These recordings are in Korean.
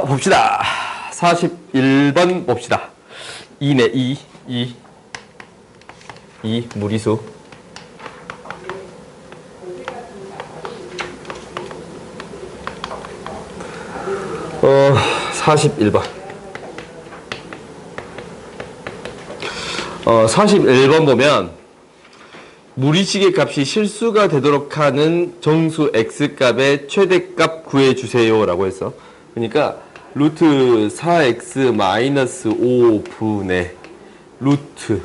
봅시다. 41번 봅시다. 2네, 2 무리수. 41번. 41번 보면 무리식의 값이 실수가 되도록 하는 정수 x값의 최대값 구해주세요 라고 했어. 그러니까 루트 4x 마이너스 5분의 루트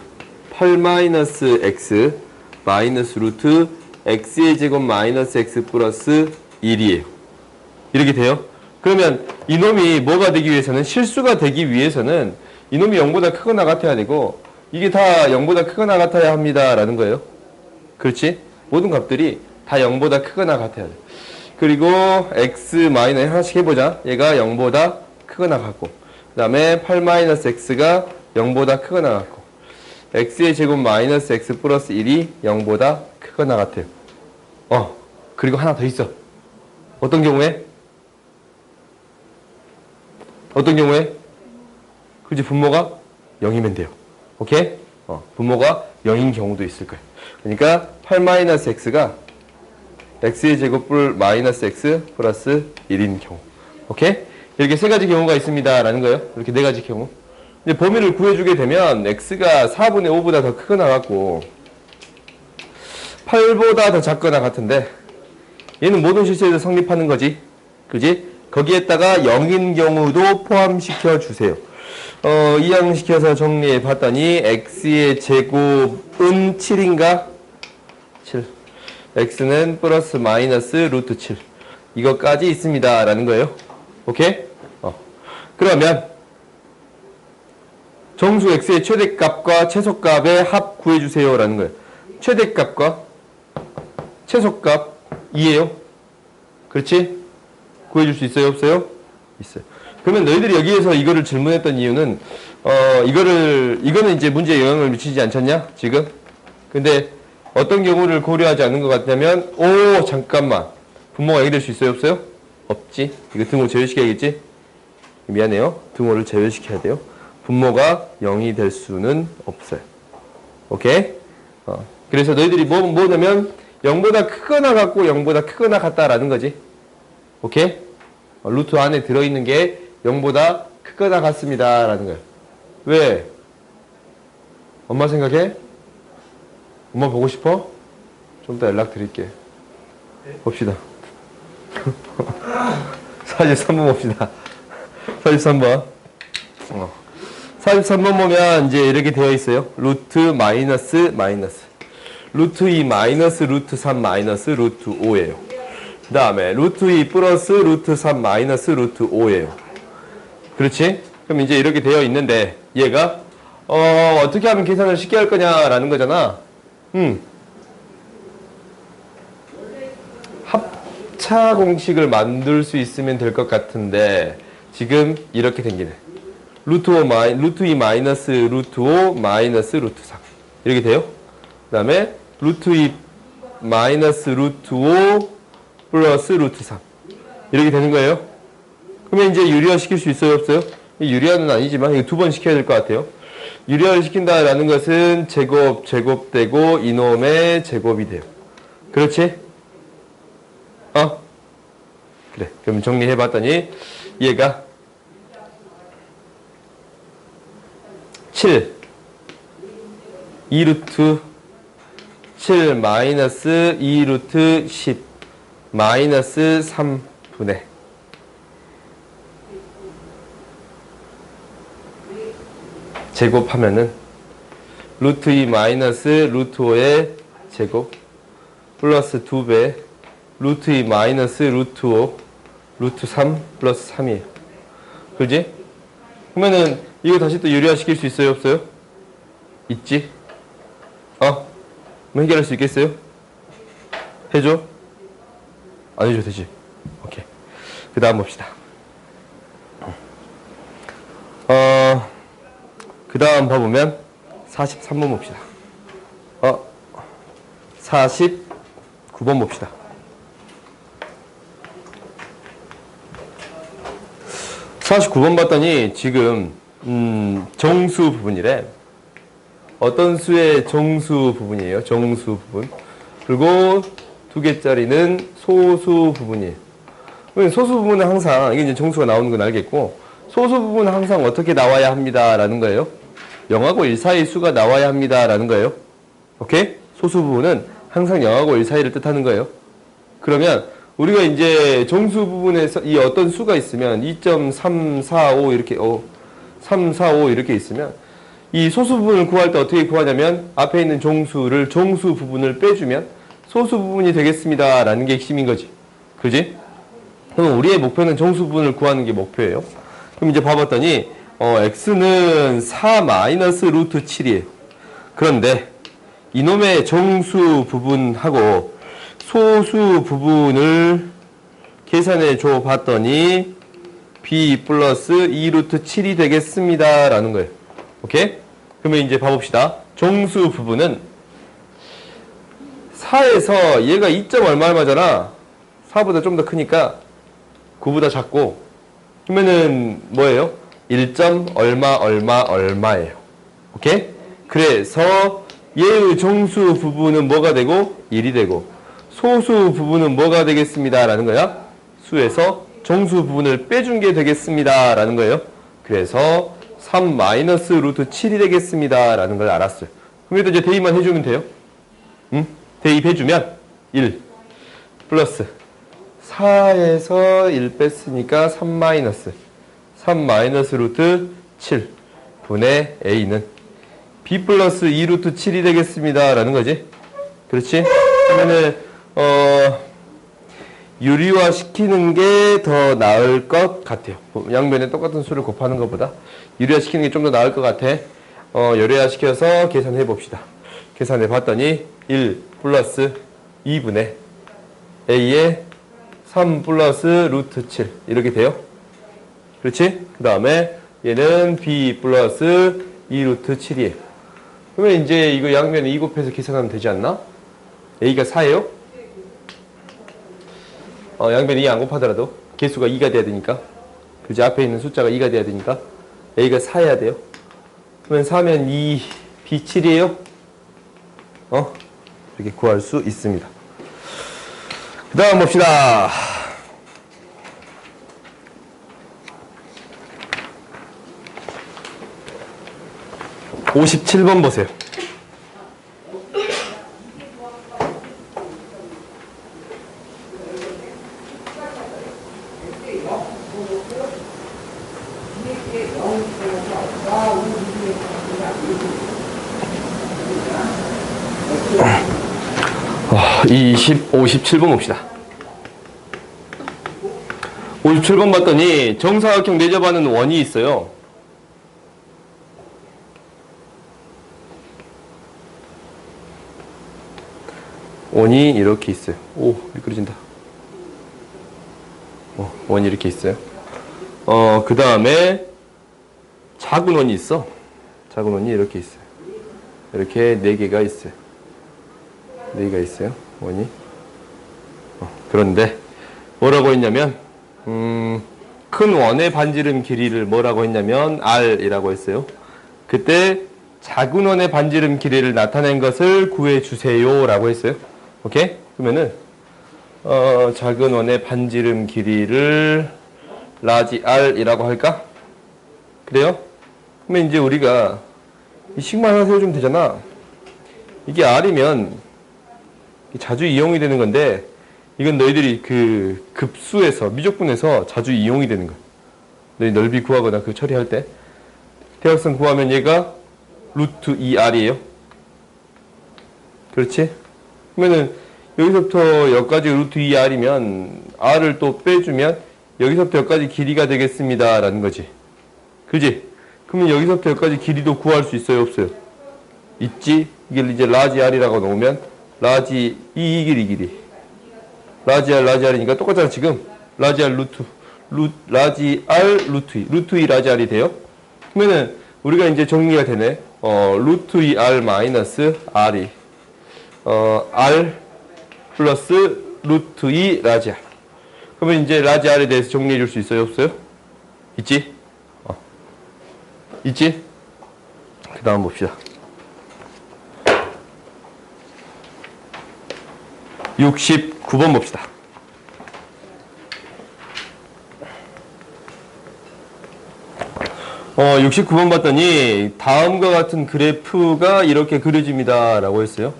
8 마이너스 x 마이너스 루트 x의 제곱 마이너스 x 플러스 1이에요. 이렇게 돼요. 그러면 이놈이 뭐가 되기 위해서는, 실수가 되기 위해서는 이놈이 0보다 크거나 같아야 되고 이게 다 0보다 크거나 같아야 합니다 라는 거예요. 그렇지? 모든 값들이 다 0보다 크거나 같아야 돼. 그리고 x 마이너스 하나씩 해보자. 얘가 0보다 크거나 같고, 그 다음에 8 마이너스 x가 0보다 크거나 같고, x의 제곱 마이너스 x 플러스 1이 0보다 크거나 같아요. 그리고 하나 더 있어. 어떤 경우에? 그렇지, 분모가 0이면 돼요. 오케이? 분모가 0인 경우도 있을 거예요. 그러니까 8 마이너스 x가 x의 제곱 마이너스 x 플러스 1인 경우. 오케이? 이렇게 세 가지 경우가 있습니다 라는 거예요. 이렇게 네 가지 경우. 이제 범위를 구해주게 되면 x가 4분의 5보다 더 크거나 같고 8보다 더 작거나 같은데, 얘는 모든 실수에도 성립하는 거지. 그지? 거기에다가 0인 경우도 포함시켜 주세요. 이항시켜서 정리해 봤더니 x의 제곱은 7인가? 7. x는 플러스 마이너스 루트 7. 이것까지 있습니다 라는 거예요. 오케이? 그러면 정수 x의 최대값과 최소값의 합 구해주세요 라는 거예요. 최대값과 최소값 2예요. 그렇지? 구해줄 수 있어요? 없어요? 있어요. 그러면 너희들이 여기에서 이거를 질문했던 이유는 이거는 이제 문제에 영향을 미치지 않잖냐? 지금? 근데 어떤 경우를 고려하지 않는 것 같냐면, 잠깐만. 분모가 0이 될 수 있어요? 없어요? 없지. 이거 등호 제외시켜야겠지? 미안해요. 등호를 제외시켜야 돼요. 분모가 0이 될 수는 없어요. 오케이? 그래서 너희들이 뭐냐면 0보다 크거나 같고 0보다 크거나 같다라는 거지. 오케이? 루트 안에 들어있는 게 0보다 크거나 같습니다 라는 거예요. 왜? 엄마 생각해? 엄마 보고 싶어? 좀 이따 연락 드릴게. 봅시다. 43번 봅시다. 43번. 43번 보면 이제 이렇게 되어 있어요. 루트 마이너스 마이너스. 루트 2 마이너스 루트 3 마이너스 루트 5예요. 그 다음에 루트 2 플러스 루트 3 마이너스 루트 5예요. 그렇지? 그럼 이제 이렇게 되어 있는데 얘가 어떻게 하면 계산을 쉽게 할 거냐라는 거잖아. 합차 공식을 만들 수 있으면 될 것 같은데 지금 이렇게 생기네. 루트 2 마이너스 루트 5 마이너스 루트 3 이렇게 돼요. 그 다음에 루트 2 마이너스 루트 5 플러스 루트 3 이렇게 되는 거예요. 그러면 이제 유리화 시킬 수 있어요? 없어요? 유리화는 아니지만 이거 두 번 시켜야 될 것 같아요. 유리화를 시킨다라는 것은 제곱되고 이놈의 제곱이 돼요. 그렇지? 그래. 그럼 정리해봤더니 얘가 7 2루트 7 마이너스 2루트 10 마이너스 3분의 제곱하면은 루트 2 마이너스 루트 5의 제곱 플러스 2배 루트 2 마이너스 루트 5 루트 3 플러스 3이에요. 그지? 그러면은 이거 다시 또 유리화 시킬 수 있어요? 없어요? 있지? 뭐 해결할 수 있겠어요? 해줘? 안 해줘도 되지? 오케이. 그 다음 봅시다. 그 다음 봐보면 43번 봅시다. 49번 봅시다. 49번 봤더니 지금 정수 부분이래. 어떤 수의 정수 부분이에요? 정수 부분. 그리고 2개짜리는 소수 부분이에요. 소수 부분은 항상 이게 이제 정수가 나오는 건 알겠고, 소수 부분은 항상 어떻게 나와야 합니다라는 거예요. 0하고 1 사이 수가 나와야 합니다라는 거예요. 오케이? 소수 부분은 항상 0하고 1 사이를 뜻하는 거예요. 그러면 우리가 이제 정수 부분에서 이 어떤 수가 있으면 2.345 이렇게 345 이렇게 있으면 이 소수 부분을 구할 때 어떻게 구하냐면 앞에 있는 정수를 정수 부분을 빼주면 소수 부분이 되겠습니다 라는 게 핵심인 거지. 그지? 그럼 우리의 목표는 정수 부분을 구하는 게 목표예요. 그럼 이제 봐봤더니 x는 4 마이너스 루트 7이에요. 그런데 이놈의 정수 부분하고 소수 부분을 계산해 줘 봤더니 b 플러스 2 루트 7이 되겠습니다 라는 거예요. 오케이? 그러면 이제 봐봅시다. 정수 부분은 4에서 얘가 2. 얼마 얼마잖아. 4보다 좀 더 크니까 9보다 작고, 그러면은 뭐예요? 1. 얼마 얼마 얼마예요. 오케이? 그래서 얘의 정수 부분은 뭐가 되고 1이 되고 소수 부분은 뭐가 되겠습니다 라는 거야. 수에서 정수 부분을 빼준 게 되겠습니다 라는 거예요. 그래서 3 마이너스 루트 7이 되겠습니다 라는 걸 알았어요. 그럼 이제 대입만 해주면 돼요. 응? 대입해주면 1 플러스 4에서 1 뺐으니까 3 마이너스 루트 7 분의 a는 b 플러스 2 루트 7이 되겠습니다 라는 거지. 그렇지? 그러면은 유리화 시키는 게 더 나을 것 같아요. 양변에 똑같은 수를 곱하는 것보다 유리화 시키는 게 좀 더 나을 것 같아. 유리화 시켜서 계산해 봅시다. 계산해 봤더니 1 플러스 2분의 a에 3 플러스 루트 7 이렇게 돼요. 그렇지? 그 다음에 얘는 b 플러스 2 루트 7이에요. 그러면 이제 이거 양면에 2 곱해서 계산하면 되지 않나? a가 4예요? 양변에 2 안 곱하더라도 개수가 2가 돼야 되니까, 그지? 앞에 있는 숫자가 2가 돼야 되니까 a가 4여야 돼요. 그러면 4면 2, b 7이에요? 이렇게 구할 수 있습니다. 그 다음 봅시다. (57번) 보세요. 아, 57번 봅시다. 57번 봤더니 정사각형 내접하는 원이 있어요. 원이 이렇게 있어요. 오, 미끄러진다. 원이 이렇게 있어요. 그 다음에 작은 원이 있어. 작은 원이 이렇게 있어요. 이렇게 4개가 있어요. 4개가 있어요. 원이. 그런데 뭐라고 했냐면 큰 원의 반지름 길이를 뭐라고 했냐면 R이라고 했어요. 그때 작은 원의 반지름 길이를 나타낸 것을 구해주세요 라고 했어요. 오케이? 그러면은 작은 원의 반지름 길이를 라지 R이라고 할까? 그래요? 그러면 이제 우리가 이 식만 하나 세워주면 되잖아. 이게 R이면 자주 이용이 되는 건데, 이건 너희들이 그 급수에서, 미적분에서 자주 이용이 되는 거야. 너희 넓이 구하거나 그 처리할 때. 대각선 구하면 얘가 루트 2R이에요. 그렇지? 그러면은 여기서부터 여기까지 루트 2R이면 R을 또 빼주면 여기서부터 여기까지 길이가 되겠습니다 라는 거지. 그지? 그러면 여기서부터 여기까지 길이도 구할 수 있어요, 없어요? 있지? 이게 이제 라지 R이라고 놓으면 라지 이 길이 라지 R이니까 똑같잖아 지금. 라지 R 라지 R 루트 2 라지 R이 돼요. 그러면은 우리가 이제 정리가 되네. 루트 2 R 마이너스 R이 R 플러스 루트 2 라지 R. 그러면 이제 라지 R에 대해서 정리해 줄 수 있어요, 없어요? 있지? 있지? 그 다음 봅시다. 69번 봅시다. 69번 봤더니 다음과 같은 그래프가 이렇게 그려집니다 라고 했어요.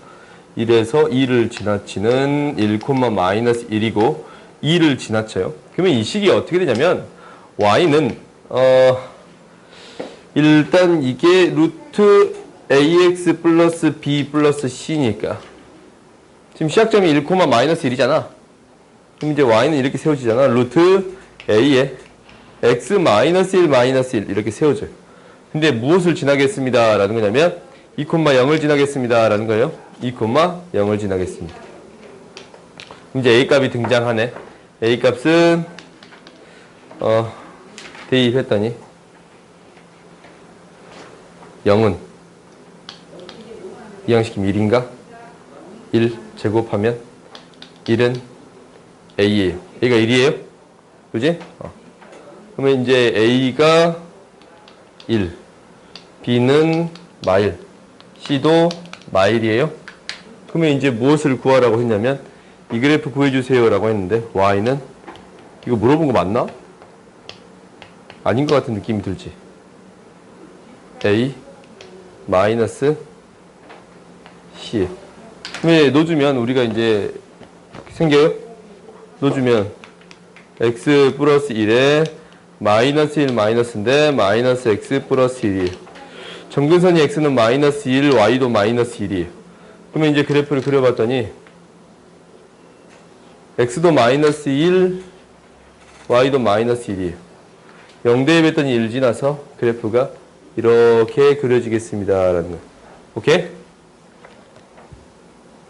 1에서 2를 지나치는 1, 마이너스 1이고 2를 지나쳐요. 그러면 이 식이 어떻게 되냐면 y는 일단 이게 루트 ax 플러스 b 플러스 c니까 지금 시작점이 1, 마이너스 1이잖아. 그럼 이제 y는 이렇게 세워지잖아. 루트 a에 x 마이너스 1 마이너스 1 이렇게 세워져요. 근데 무엇을 지나겠습니다 라는 거냐면 2, 0을 지나겠습니다 라는 거예요. 2, 0을 지나겠습니다. 이제 a 값이 등장하네. a 값은 대입했더니 0은 이항시키면 1인가? 1 제곱하면 1은 a예요. a가 1이에요? 그지? 그러면 이제 a가 1, b는 마일, c도 마일이에요. 그러면 이제 무엇을 구하라고 했냐면 이 그래프 구해주세요 라고 했는데 y는 이거 물어본 거 맞나? 아닌 것 같은 느낌이 들지. a 마이너스 c. 그러면 넣어주면 우리가 이제 생겨요? 넣어주면 x 플러스 1에 마이너스 1 마이너스인데 마이너스 x 플러스 1이에요. 점근선이 x는 마이너스 1, y도 마이너스 1이에요. 그러면 이제 그래프를 그려봤더니 x도 마이너스 1, y도 마이너스 1이에요. 0 대입했더니 1 지나서 그래프가 이렇게 그려지겠습니다 라는 거예요. 오케이?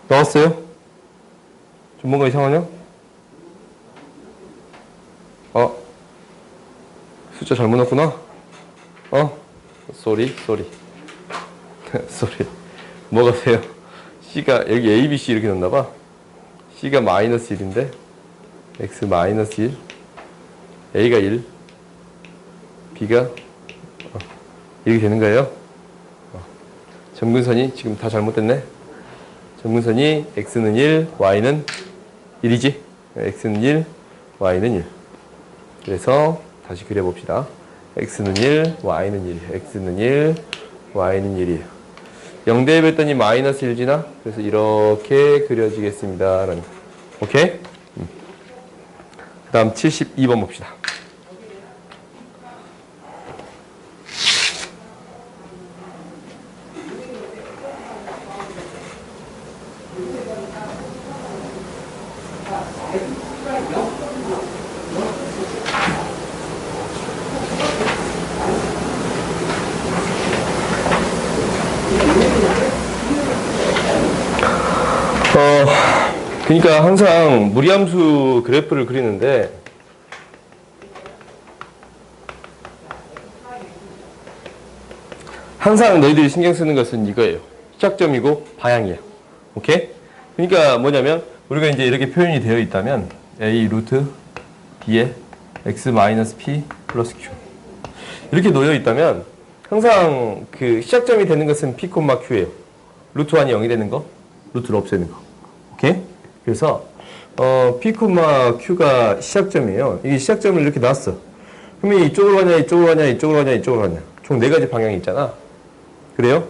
나왔어요? 좀 뭔가 이상하냐? 숫자 잘못 넣었구나? 쏘리. 쏘리. 뭐가 돼요? C가, 여기 A, B, C 이렇게 넣었나봐. C가 마이너스 1인데, X 마이너스 1, A가 1, B가, 이렇게 되는 거예요. 점근선이 지금 다 잘못됐네. 점근선이 X는 1, Y는 1이지? X는 1, Y는 1. 그래서 다시 그려봅시다. X는 1, Y는 1. X는 1, Y는 1이에요. 0 대입했더니 마이너스 1지나? 그래서 이렇게 그려지겠습니다. 라는. 오케이? 그 다음 72번 봅시다. 그러니까 항상 무리함수 그래프를 그리는데 항상 너희들이 신경 쓰는 것은 이거예요. 시작점이고 방향이야. 오케이? 그러니까 뭐냐면 우리가 이제 이렇게 표현이 되어 있다면 a 루트 b에 x 마이너스 p 플러스 q 이렇게 놓여 있다면 항상 그 시작점이 되는 것은 p, q예요. 루트 1이 0이 되는 거, 루트를 없애는 거. 오케이? 그래서 p, q가 시작점이에요. 이게 시작점을 이렇게 놨어. 그러면 이쪽으로 가냐, 이쪽으로 가냐, 이쪽으로 가냐, 이쪽으로 가냐. 총 4가지 방향이 있잖아. 그래요?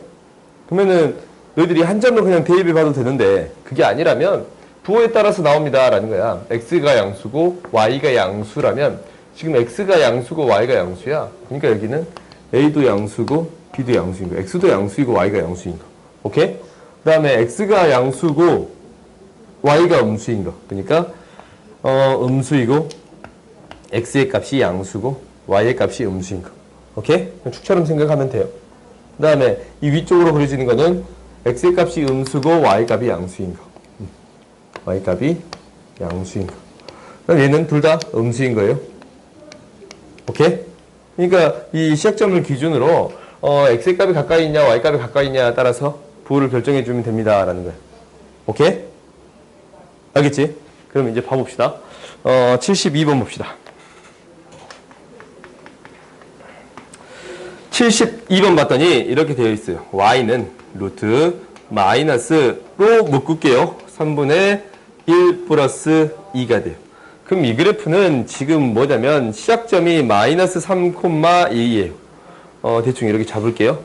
그러면은 너희들이 한 점을 그냥 대입해 봐도 되는데 그게 아니라면 부호에 따라서 나옵니다 라는 거야. x가 양수고 y가 양수라면 지금 x가 양수고 y가 양수야. 그러니까 여기는 a도 양수고 b도 양수인 거. x도 양수이고 y가 양수인 거. 오케이? 그 다음에 x가 양수고 y가 음수인 거. 그러니까 음수이고 x의 값이 양수고 y의 값이 음수인 거. 오케이? 축처럼 생각하면 돼요. 그 다음에 이 위쪽으로 그려지는 거는 x의 값이 음수고 y 값이 양수인 거. y 값이 양수인 거. 그럼 얘는 둘 다 음수인 거예요. 오케이? 그러니까 이 시작점을 기준으로 x의 값이 가까이 있냐 y 값이 가까이 있냐에 따라서 부호를 결정해 주면 됩니다 라는 거예요. 오케이? 알겠지? 그럼 이제 봐봅시다. 72번 봅시다. 72번 봤더니 이렇게 되어 있어요. y는 루트 마이너스로 묶을게요. 3분의 1 플러스 2가 돼요. 그럼 이 그래프는 지금 뭐냐면 시작점이 마이너스 3,2예요. 대충 이렇게 잡을게요.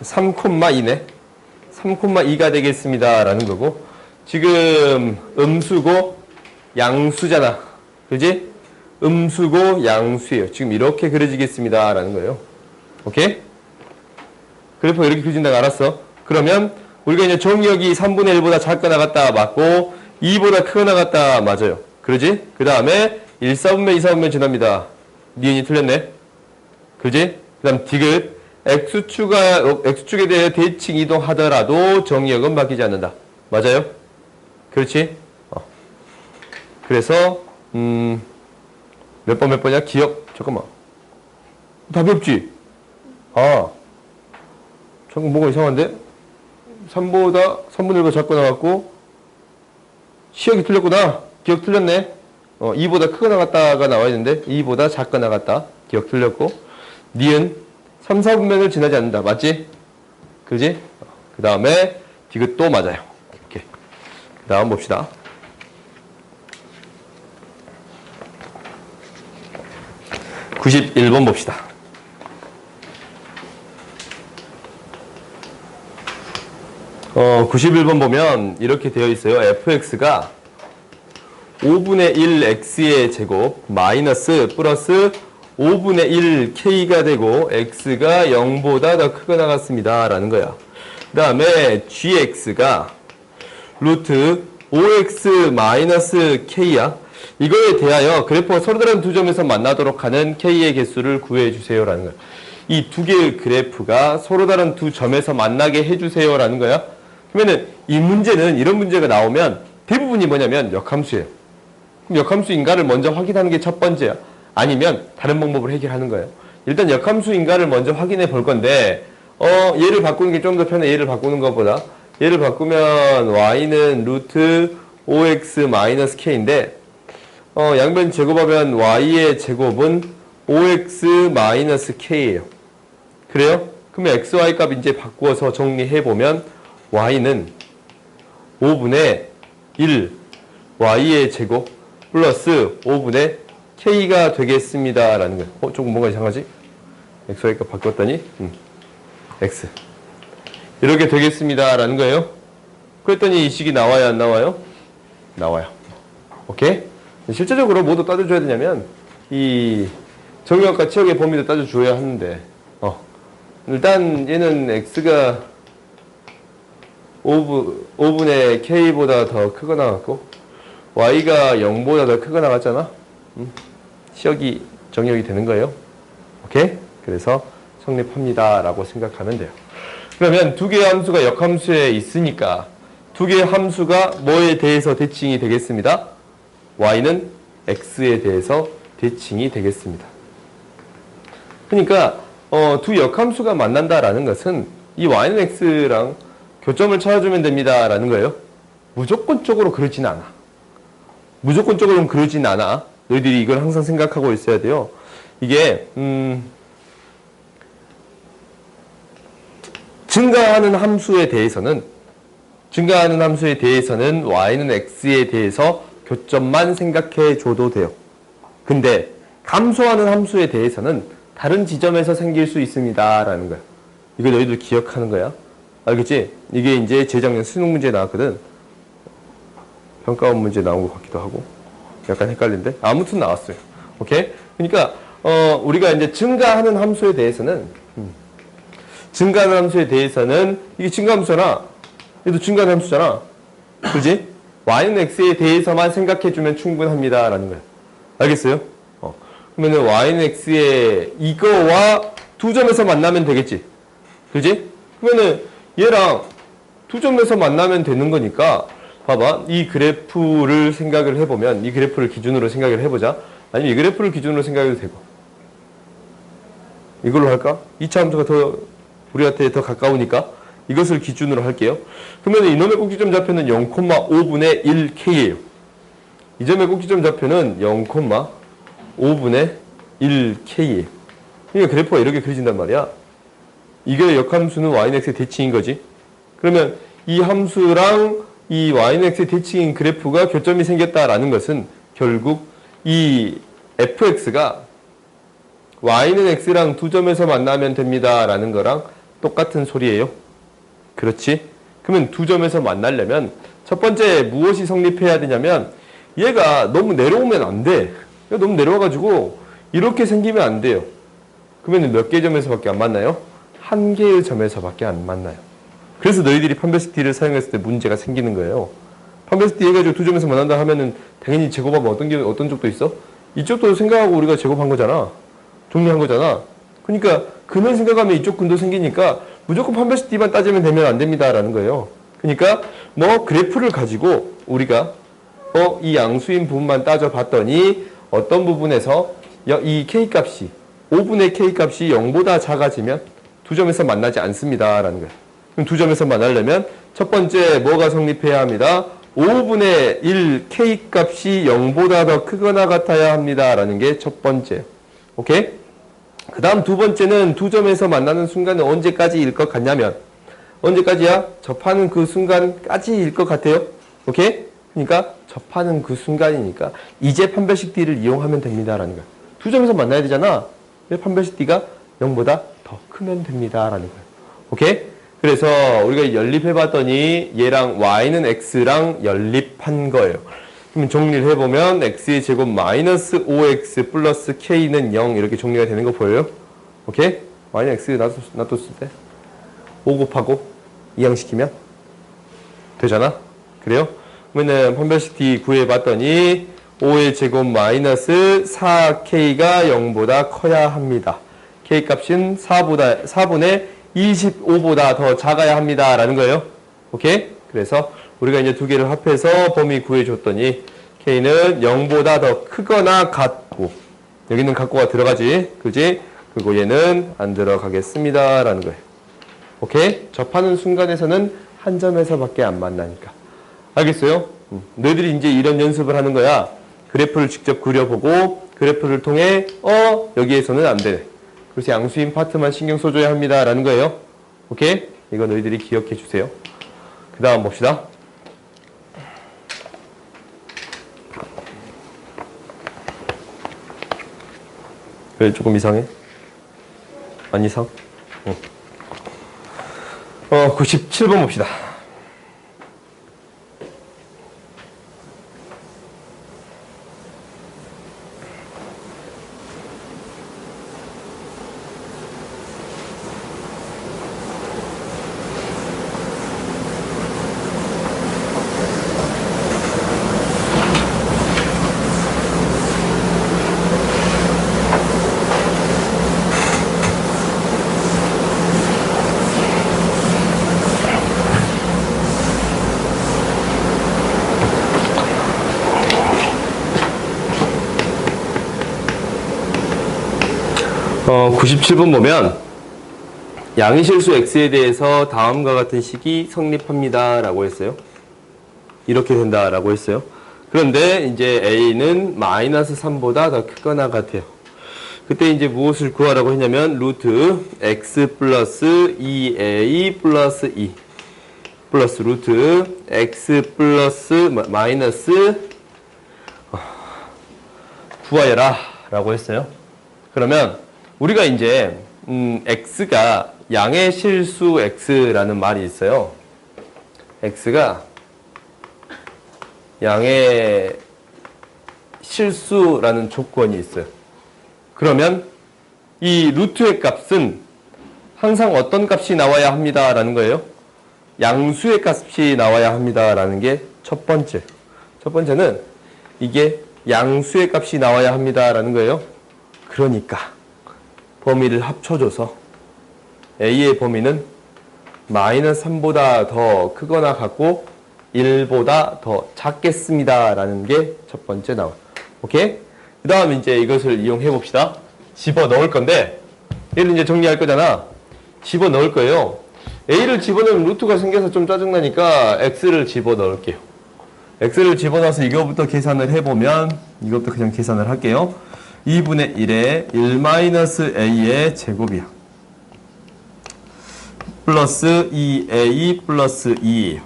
3,2네. 3,2가 되겠습니다. 라는 거고. 지금 음수고 양수잖아. 그지? 음수고 양수예요. 지금 이렇게 그려지겠습니다. 라는 거예요. 오케이? 그래프가 이렇게 그려진다고 알았어. 그러면 우리가 이제 정역이 3분의 1보다 작거나 같다 맞고 2보다 크거나 같다 맞아요. 그러지? 그 다음에 1, 4분면 2, 4분면 지납니다. 니은이 틀렸네. 그지? 그 다음 디귿. X축에 대해 대칭 이동하더라도 정역은 바뀌지 않는다. 맞아요? 그렇지? 그래서 몇 번이야? 기억. 잠깐만. 답이 없지? 잠깐 뭐가 이상한데? 3보다 3분의 1보다 작고 나갔고 시역이 틀렸구나. 기억 틀렸네. 2보다 크거 나갔다가 나와야 되는데 2보다 작거 나갔다. 기억 틀렸고 니은 3, 4분면을 지나지 않는다. 맞지? 그지? 그 다음에 디귿도 맞아요. 오케이. 그 다음 봅시다. (91번) 봅시다. 어, 91번 보면 이렇게 되어 있어요. fx가 5분의 1 x의 제곱 마이너스 플러스 5분의 1 k가 되고 x가 0보다 더 크거나 같습니다. 라는 거야. 그 다음에 gx가 루트 5x 마이너스 k야. 이거에 대하여 그래프가 서로 다른 두 점에서 만나도록 하는 k의 개수를 구해주세요. 라는 거야. 이 두 개의 그래프가 서로 다른 두 점에서 만나게 해주세요. 라는 거야. 그러면은 이 문제는 이런 문제가 나오면 대부분이 뭐냐면 역함수예요. 그럼 역함수인가를 먼저 확인하는 게 첫 번째야. 아니면 다른 방법으로 해결하는 거예요. 일단 역함수인가를 먼저 확인해 볼 건데 얘를 바꾸는 게 좀 더 편해. 얘를 바꾸는 것보다. 얘를 바꾸면 y는 루트 5x 마이너스 k인데 양변 제곱하면 y의 제곱은 5x 마이너스 k예요. 그래요? 그러면 xy 값 이제 바꾸어서 정리해보면 y는 5분의 1 y의 제곱 플러스 5분의 k가 되겠습니다. 라는 거예요. 조금 뭔가 이상하지? xy 값 바꿨더니 x 이렇게 되겠습니다. 라는 거예요. 그랬더니 이 식이 나와요? 안 나와요? 나와요. 오케이? 실제적으로 뭐도 따져줘야 되냐면 이 정역과 치역의 범위도 따져줘야 하는데 일단 얘는 x가 5분의 k보다 더 크거나 같고 y가 0보다 더 크거나 같잖아. 시역이 정역이 되는 거예요. 오케이? 그래서 성립합니다. 라고 생각하면 돼요. 그러면 두 개의 함수가 역함수에 있으니까 두 개의 함수가 뭐에 대해서 대칭이 되겠습니다? y는 x에 대해서 대칭이 되겠습니다. 그러니까 두 역함수가 만난다라는 것은 이 y는 x랑 교점을 찾아주면 됩니다. 라는 거예요. 무조건적으로 그러진 않아. 무조건적으로는 그러진 않아. 너희들이 이걸 항상 생각하고 있어야 돼요. 이게 증가하는 함수에 대해서는 y는 x에 대해서 교점만 생각해 줘도 돼요. 근데 감소하는 함수에 대해서는 다른 지점에서 생길 수 있습니다. 라는 거야. 이거 너희들 기억하는 거야. 알겠지? 이게 이제 재작년 수능 문제에 나왔거든. 평가원 문제 나온 것 같기도 하고. 약간 헷갈린데? 아무튼 나왔어요. 오케이? 그러니까, 우리가 이제 증가하는 함수에 대해서는, 이게 증가함수잖아. 얘도 증가하는 함수잖아. 그지? y는 x에 대해서만 생각해주면 충분합니다. 라는 거야. 알겠어요? 그러면은 y는 x에 이거와 두 점에서 만나면 되겠지. 그지? 그러면은 얘랑 두 점에서 만나면 되는 거니까 봐봐. 이 그래프를 생각을 해보면 이 그래프를 기준으로 생각을 해보자. 아니면 이 그래프를 기준으로 생각해도 되고 이걸로 할까? 2차 함수가 더 우리한테 더 가까우니까 이것을 기준으로 할게요. 그러면 이놈의 꼭지점 좌표는 0,5분의 1k예요. 이 점의 꼭지점 좌표는 0,5분의 1k예요. 그러니까 그래프가 이렇게 그려진단 말이야. 이게 역함수는 y는 x의 대칭인 거지. 그러면 이 함수랑 이 y는 x의 대칭인 그래프가 교점이 생겼다라는 것은 결국 이 fx가 y는 x랑 두 점에서 만나면 됩니다라는 거랑 똑같은 소리예요. 그렇지? 그러면 두 점에서 만나려면 첫 번째 무엇이 성립해야 되냐면 얘가 너무 내려오면 안 돼. 얘가 너무 내려와가지고 이렇게 생기면 안 돼요. 그러면 몇 개의 점에서밖에 안 만나요? 한 개의 점에서밖에 안 만나요. 그래서 너희들이 판별식 D를 사용했을 때 문제가 생기는 거예요. 판별식 D 해가지고 두 점에서 만난다 하면은 당연히 제곱하면 어떤 쪽도 있어? 이쪽도 생각하고 우리가 제곱한 거잖아. 정리한 거잖아. 그러니까 근을 생각하면 이쪽 근도 생기니까 무조건 판별식 D만 따지면 되면 안 됩니다라는 거예요. 그러니까 뭐 그래프를 가지고 우리가 이 양수인 부분만 따져봤더니 어떤 부분에서 이 K값이 5분의 K값이 0보다 작아지면 두 점에서 만나지 않습니다라는 거예요. 그럼 두 점에서 만나려면 첫 번째 뭐가 성립해야 합니다. 5분의 1 K값이 0보다 더 크거나 같아야 합니다라는 게 첫 번째. 오케이? 그 다음 두 번째는 두 점에서 만나는 순간은 언제까지일 것 같냐면 언제까지야? 접하는 그 순간까지일 것 같아요. 오케이? 그러니까 접하는 그 순간이니까 이제 판별식 D를 이용하면 됩니다라는 거야. 두 점에서 만나야 되잖아. 왜 판별식 D가 0보다 더 크면 됩니다라는 거야. 오케이? 그래서 우리가 연립해봤더니 얘랑 y는 x랑 연립한 거예요. 그럼 정리를 해보면 x의 제곱 마이너스 5x 플러스 k는 0 이렇게 정리가 되는 거 보여요? 오케이? y는 x 놔뒀을 때 5 곱하고 이항시키면 되잖아? 그래요? 그러면 판별식 D 구해봤더니 5의 제곱 마이너스 4k가 0보다 커야 합니다. k값은 4분의 25보다 더 작아야 합니다. 라는 거예요. 오케이? 그래서 우리가 이제 두 개를 합해서 범위 구해줬더니 k는 0보다 더 크거나 같고 여기는 같고가 들어가지. 그지? 그리고 얘는 안 들어가겠습니다. 라는 거예요. 오케이? 접하는 순간에서는 한 점에서밖에 안 만나니까. 알겠어요? 너희들이 이제 이런 연습을 하는 거야. 그래프를 직접 그려보고 그래프를 통해 여기에서는 안 되네. 그래서 양수인 파트만 신경 써줘야 합니다. 라는 거예요. 오케이? 이거 너희들이 기억해 주세요. 그 다음 봅시다. 왜 조금 이상해? 안 이상? 97번 봅시다. 어, 97번 보면 양의 실수 x에 대해서 다음과 같은 식이 성립합니다 라고 했어요. 이렇게 된다 라고 했어요. 그런데 이제 a는 마이너스 3보다 더 크거나 같아요. 그때 이제 무엇을 구하라고 했냐면 루트 x 플러스 2a 플러스 2 플러스 루트 x 플러스 마이너스 구하여라 라고 했어요. 그러면 우리가 이제 x가 양의 실수 x라는 말이 있어요. x가 양의 실수라는 조건이 있어요. 그러면 이 루트의 값은 항상 어떤 값이 나와야 합니다 라는 거예요. 양수의 값이 나와야 합니다 라는 게 첫 번째. 첫 번째는 이게 양수의 값이 나와야 합니다 라는 거예요. 그러니까 범위를 합쳐줘서 a의 범위는 마이너스 3보다 더 크거나 같고 1보다 더 작겠습니다 라는 게 첫 번째 나와. 오케이? 그 다음 이제 이것을 이용해 봅시다. 집어 넣을 건데 얘를 이제 정리할 거잖아. 집어 넣을 거예요. a를 집어넣으면 루트가 생겨서 좀 짜증나니까 x를 집어 넣을게요. x를 집어넣어서 이거부터 계산을 해보면 이것부터 그냥 계산을 할게요. 2분의 1에 1-a의 제곱이야. 플러스 2a 플러스 2예요.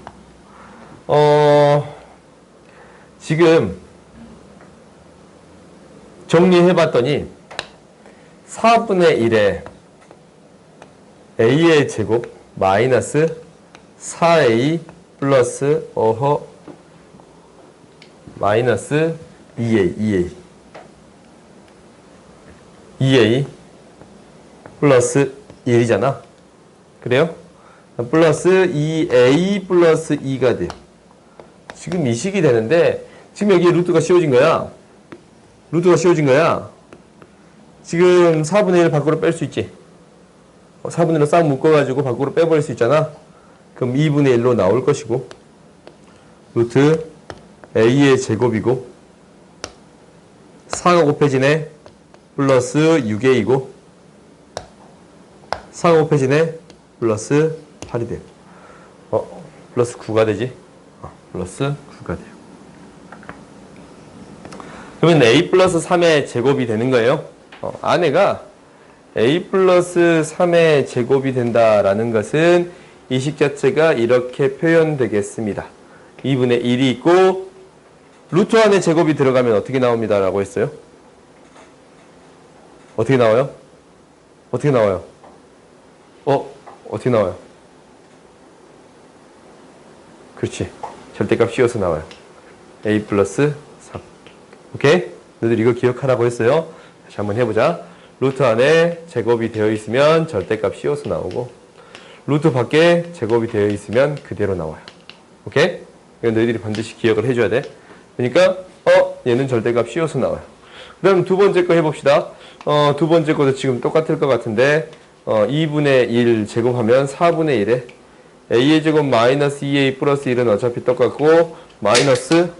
지금 정리해봤더니 4분의 1에 a의 제곱 마이너스 4a 플러스 마이너스 2a 플러스 1이잖아. 그래요? 플러스 2a 플러스 2가 돼요. 지금 이 식이 되는데 지금 여기 루트가 씌워진 거야. 루트가 씌워진 거야. 지금 4분의 1을 밖으로 뺄 수 있지. 4분의 1로 싹 묶어가지고 밖으로 빼버릴 수 있잖아. 그럼 2분의 1로 나올 것이고 루트 a의 제곱이고 4가 곱해지네. 플러스 6a이고 4가 곱해지네. 플러스 8이 돼요. 플러스 9가 되지. 플러스 9가 돼요. 그러면 a 플러스 3의 제곱이 되는 거예요. 안에가 a 플러스 3의 제곱이 된다라는 것은 이 식 자체가 이렇게 표현되겠습니다. 2분의 1이 있고 루트 안에 제곱이 들어가면 어떻게 나옵니다 라고 했어요? 어떻게 나와요? 어떻게 나와요? 어떻게 나와요? 그렇지. 절대값 씌워서 나와요. a 플러스 3. 오케이? 너희들 이거 기억하라고 했어요. 다시 한번 해보자. 루트 안에 제곱이 되어 있으면 절대값 씌워서 나오고 루트 밖에 제곱이 되어 있으면 그대로 나와요. 오케이? 이건 너희들이 반드시 기억을 해줘야 돼. 그러니까 얘는 절대값 씌워서 나와요. 그 다음 두 번째 거 해봅시다. 두 번째 것도 지금 똑같을 것 같은데 2분의 1 제곱하면 4분의 1에 a의 제곱 마이너스 2a 플러스 1은 어차피 똑같고 마이너스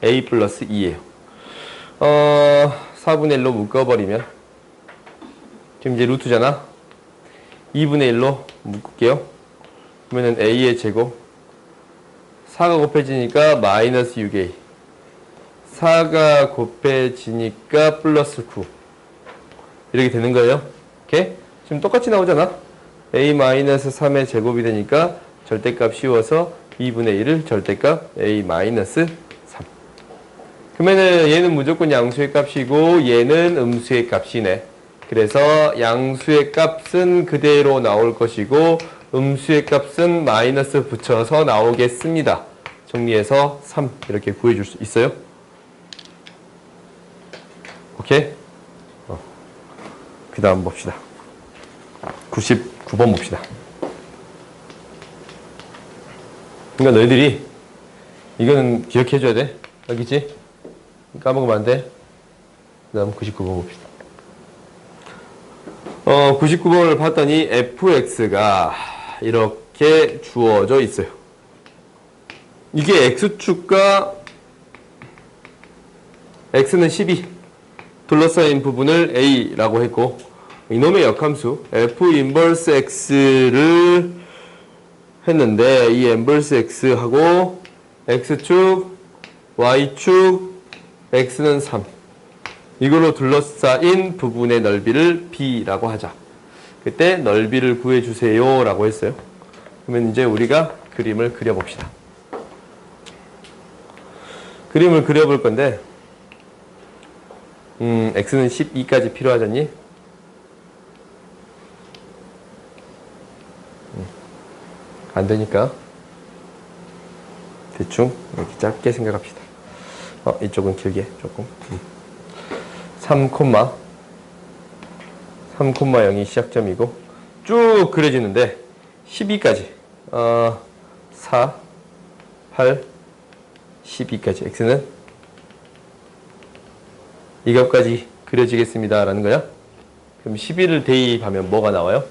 a 플러스 2예요. 4분의 1로 묶어버리면 지금 이제 루트잖아. 2분의 1로 묶을게요. 그러면은 a의 제곱 4가 곱해지니까 마이너스 6a 4가 곱해지니까 플러스 9 이렇게 되는 거예요. 오케이? 지금 똑같이 나오잖아. a-3의 제곱이 되니까 절대값 씌워서 2분의 1을 절대값 a-3. 그러면은 얘는 무조건 양수의 값이고 얘는 음수의 값이네. 그래서 양수의 값은 그대로 나올 것이고 음수의 값은 마이너스 붙여서 나오겠습니다. 정리해서 3 이렇게 구해줄 수 있어요? 오케이? 그 다음 봅시다. 99번 봅시다. 그러니까 너희들이 이거는 기억해줘야 돼. 알겠지? 까먹으면 안 돼. 그 다음 99번 봅시다. 99번을 봤더니 fx가 이렇게 주어져 있어요. 이게 x축과 x는 12 둘러싸인 부분을 a라고 했고 이놈의 역함수 f 인버스 x를 했는데 이 인버스 x하고 x축, y축, x는 3 이걸로 둘러싸인 부분의 넓이를 b라고 하자. 그때 넓이를 구해주세요 라고 했어요. 그러면 이제 우리가 그림을 그려봅시다. 그림을 그려볼 건데 x는 12까지 필요하잖니? 안 되니까 대충 이렇게 짧게 생각합시다. 이쪽은 길게 조금 3,0이 시작점이고 쭉 그려지는데 12까지 4, 8, 12까지 x는 이 값까지 그려지겠습니다 라는 거야. 그럼 11을 대입하면 뭐가 나와요?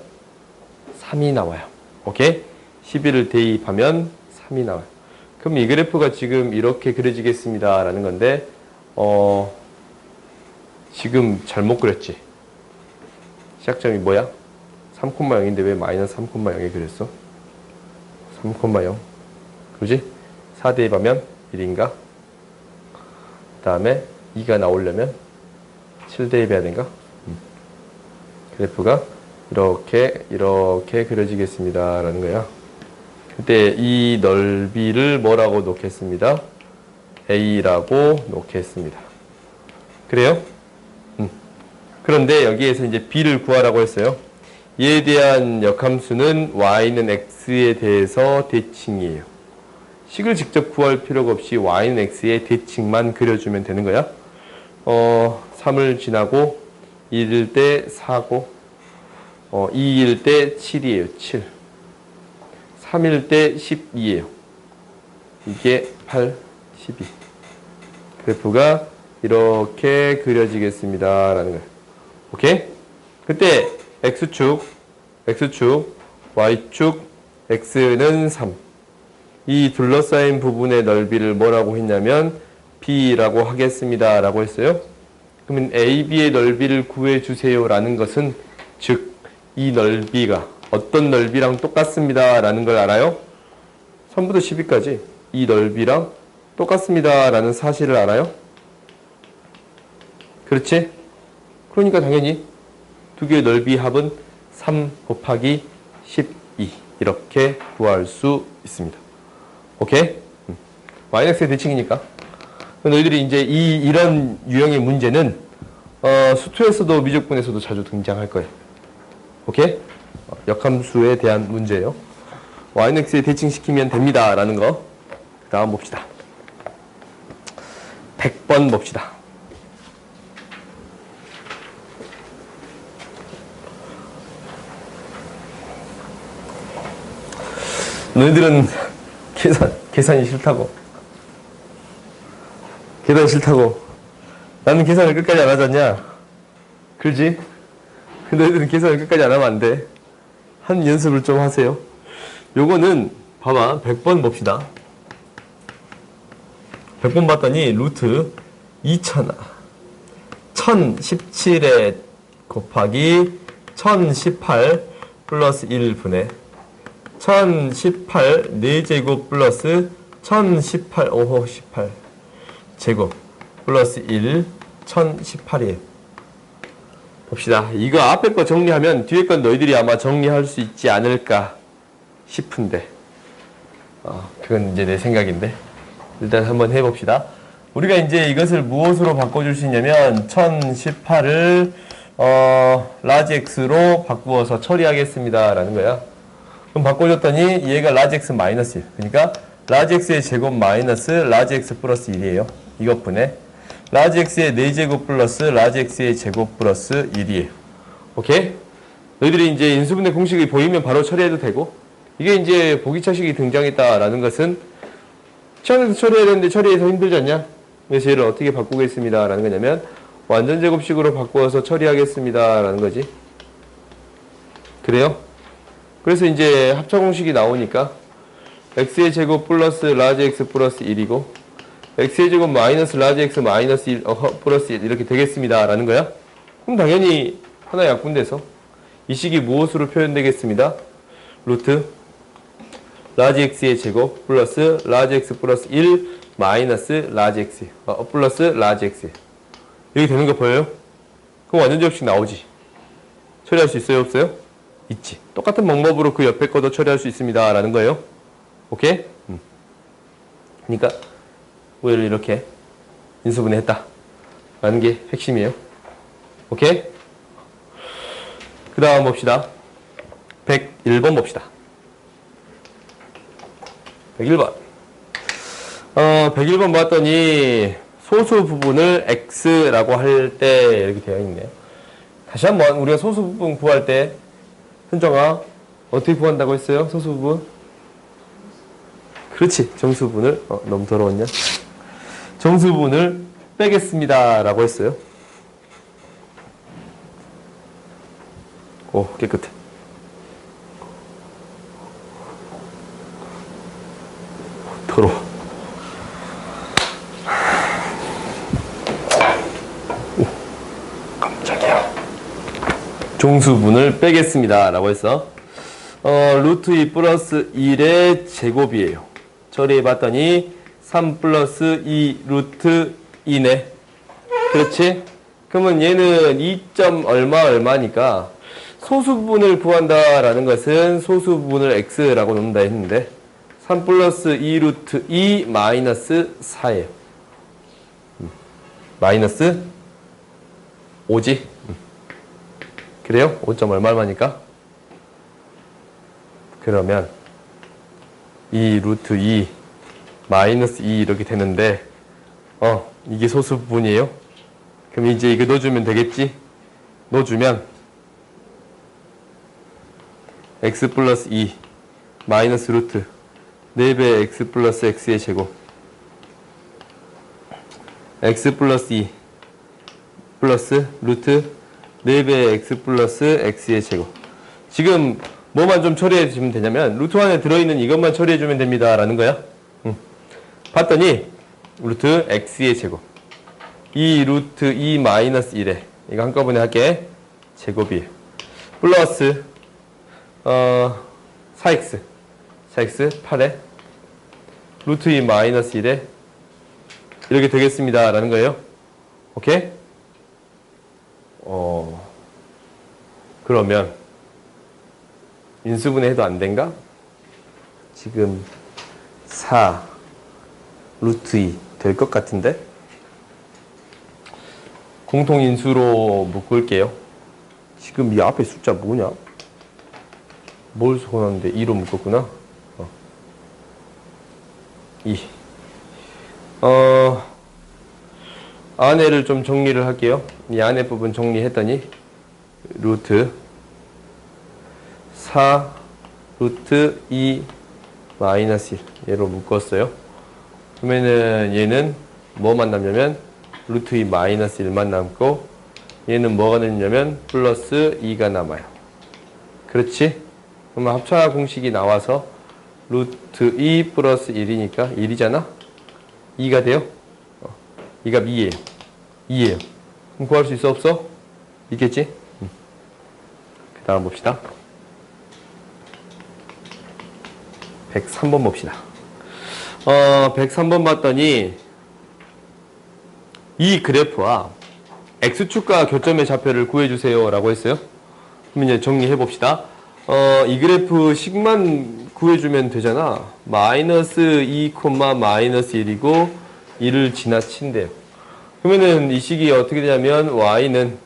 3이 나와요. 오케이? 11을 대입하면 3이 나와요. 그럼 이 그래프가 지금 이렇게 그려지겠습니다 라는 건데 지금 잘못 그렸지? 시작점이 뭐야? 3,0인데 왜 마이너스 3,0에 그렸어? 3,0 그러지? 4 대입하면 1인가? 다음에 2가 나오려면 7 대입해야 된가? 그래프가 이렇게 그려지겠습니다 라는 거야. 그때 이 넓이를 뭐라고 놓겠습니다? A라고 놓겠습니다. 그래요? 그런데 여기에서 이제 B를 구하라고 했어요. 이에 대한 역함수는 Y는 X에 대해서 대칭이에요. 식을 직접 구할 필요가 없이 Y는 X의 대칭만 그려주면 되는 거야. 3을 지나고 1일 때 4고 2일 때 7이에요. 7. 3일 때 12예요. 이게 8, 12. 그래프가 이렇게 그려지겠습니다 라는 거예요. 오케이? 그때 X축, Y축, X는 3. 이 둘러싸인 부분의 넓이를 뭐라고 했냐면 B라고 하겠습니다 라고 했어요. 그러면 AB의 넓이를 구해주세요 라는 것은 즉 이 넓이가 어떤 넓이랑 똑같습니다 라는 걸 알아요? 3부터 12까지 이 넓이랑 똑같습니다 라는 사실을 알아요? 그렇지? 그러니까 당연히 두 개의 넓이 합은 3 곱하기 12 이렇게 구할 수 있습니다. 오케이? 마이너스의 대칭이니까. 너희들이 이제 이런 유형의 문제는 수투에서도 미적분에서도 자주 등장할 거예요. 오케이? 역함수에 대한 문제예요. y는 x에 대칭시키면 됩니다 라는 거. 그 다음 봅시다. 100번 봅시다. 너희들은 계산이 싫다고. 계산 싫다고. 나는 계산을 끝까지 안 하잖냐? 그러지? 너희들은 계산을 끝까지 안 하면 안 돼. 한 연습을 좀 하세요. 요거는 봐봐. 100번 봅시다. 100번 봤더니 루트 1017에 곱하기 1018 플러스 1분의 1018 4제곱 플러스 1018 오호 18 제곱 플러스 1 1018이에요. 봅시다. 이거 앞에 거 정리하면 뒤에 건 너희들이 아마 정리할 수 있지 않을까 싶은데 그건 이제 내 생각인데 일단 한번 해봅시다. 우리가 이제 이것을 무엇으로 바꿔줄 수 있냐면 1018을 라지 x로 바꾸어서 처리하겠습니다 라는 거야. 그럼 바꿔줬더니 얘가 라지 x 마이너스 1. 그러니까 라지 x의 제곱 마이너스 라지 x 플러스 1이에요. 이것분에 라지 x의 4제곱 플러스 라지 x의 제곱 플러스 1이에요. 오케이? 너희들이 이제 인수분해 공식이 보이면 바로 처리해도 되고 이게 이제 보기차식이 등장했다라는 것은 시험에서 처리해야 되는데 처리해서 힘들지 않냐? 그래서 얘를 어떻게 바꾸겠습니다 라는 거냐면 완전 제곱식으로 바꾸어서 처리하겠습니다 라는 거지. 그래요? 그래서 이제 합차 공식이 나오니까 x의 제곱 플러스 라지 x 플러스 1이고 x의 제곱 마이너스 라지 x 마이너스 1 플러스 1 이렇게 되겠습니다 라는 거야. 그럼 당연히 하나 약분돼서 이 식이 무엇으로 표현되겠습니다? 루트 라지 x의 제곱 플러스 라지 x 플러스 1 마이너스 라지 x 플러스 라지 x 이렇게 되는 거 보여요? 그럼 완전 제곱식 나오지. 처리할 수 있어요? 없어요? 있지. 똑같은 방법으로 그 옆에 거도 처리할 수 있습니다 라는 거예요. 오케이? 그러니까 우리를 이렇게 인수분해 했다 라는 게 핵심이에요. 오케이? 그 다음 봅시다. 101번 봅시다. 101번 101번 봤더니 소수 부분을 x라고 할 때 이렇게 되어 있네. 다시 한번 우리가 소수 부분 구할 때 현정아 어떻게 구한다고 했어요? 소수 부분? 그렇지. 정수분을 너무 더러웠냐? 정수분을 빼겠습니다 라고 했어요. 오 깨끗해. 더러워. 오, 깜짝이야. 종수분을 빼겠습니다 라고 했어. 루트 2 플러스 1의 제곱이에요. 처리해봤더니 3 플러스 2 루트 2네. 그렇지? 그러면 얘는 2. 얼마니까 소수분을 구한다라는 것은 소수분을 x라고 놓는다 했는데 3 플러스 2 루트 2 마이너스 4예요. 마이너스 5지? 그래요? 5. 얼마니까? 그러면 2 루트 2 마이너스 2 이렇게 되는데 이게 소수분이에요. 그럼 이제 이거 넣어주면 되겠지? 넣어주면 x 플러스 2 마이너스 루트 4배 x 플러스 x의 제곱 x 플러스 2 플러스 루트 4배 x 플러스 x의 제곱. 지금 뭐만 좀 처리해 주시면 되냐면 루트 안에 들어있는 이것만 처리해 주면 됩니다 라는 거야. 봤더니 루트 x의 제곱 2 루트 2 마이너스 1에 이거 한꺼번에 할게. 제곱이에요. 플러스 4x 8에 루트 2 마이너스 1에 이렇게 되겠습니다 라는 거예요. 오케이? 그러면 인수분해 해도 안 된가? 지금 4 루트 2 될 것 같은데? 공통인수로 묶을게요. 지금 이 앞에 숫자 뭐냐? 뭘 적어놨는데 2로 묶었구나. 2. 안에를 좀 정리를 할게요. 이 안에 부분 정리했더니 루트 4 루트 2 마이너스 1 얘로 묶었어요. 그러면은 얘는 뭐만 남냐면 루트 2 마이너스 1만 남고 얘는 뭐가 남냐면 플러스 2가 남아요. 그렇지? 그러면 합차 공식이 나와서 루트 2 플러스 1이니까 1이잖아? 2가 돼요? 이 값 2예요. 2예요. 그럼 구할 수 있어 없어? 있겠지? 그 다음 봅시다. 103번 봅시다. 103번 봤더니 이 그래프와 x축과 교점의 좌표를 구해주세요 라고 했어요. 그럼 이제 정리해 봅시다. 이 그래프 식만 구해주면 되잖아. 마이너스 2, 마이너스 1이고 1을 지나친대요. 그러면은 이 식이 어떻게 되냐면 y는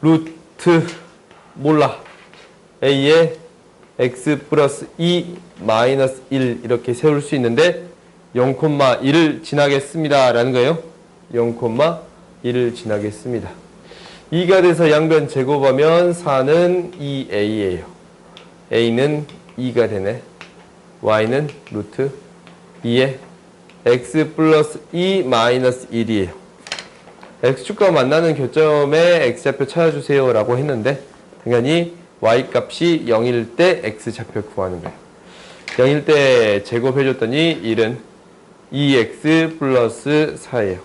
루트 몰라 a에 x 플러스 2 마이너스 1 이렇게 세울 수 있는데 0,1을 지나겠습니다 라는 거예요. 0,1을 지나겠습니다. 2가 돼서 양변 제곱하면 4는 2a예요. a는 2가 되네. y는 루트 2에 x 플러스 2 마이너스 1이에요. x축과 만나는 교점에 x좌표 찾아주세요 라고 했는데 당연히 y값이 0일 때 x좌표 구하는 거예요. 0일 때 제곱해줬더니 1은 2x 플러스 4예요.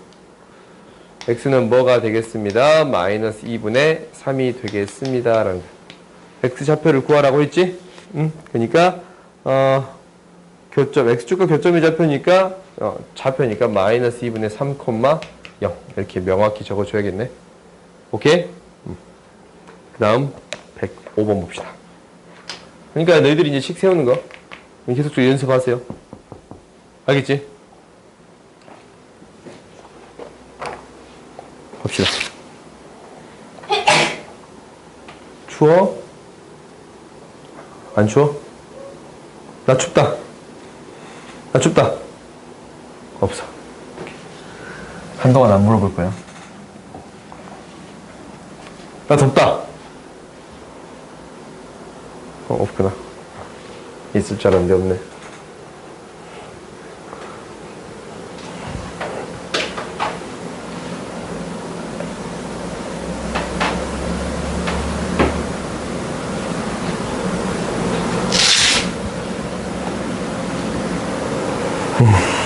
x는 뭐가 되겠습니다? 마이너스 2분의 3이 되겠습니다 라는 거예요. x좌표를 구하라고 했지? 그러니까 교점, x축과 교점이 좌표니까 마이너스 2분의 3, 0 이렇게 명확히 적어줘야겠네. 오케이? 그 다음 105번 봅시다. 그러니까 너희들이 이제 식 세우는 거 계속 좀 연습하세요. 알겠지? 봅시다. 추워? 안 추워? 나 춥다. 나 춥다. 없어. 한동안 안 물어볼 거야. 나 덥다. 없구나. 있을 줄 알았는데 없네.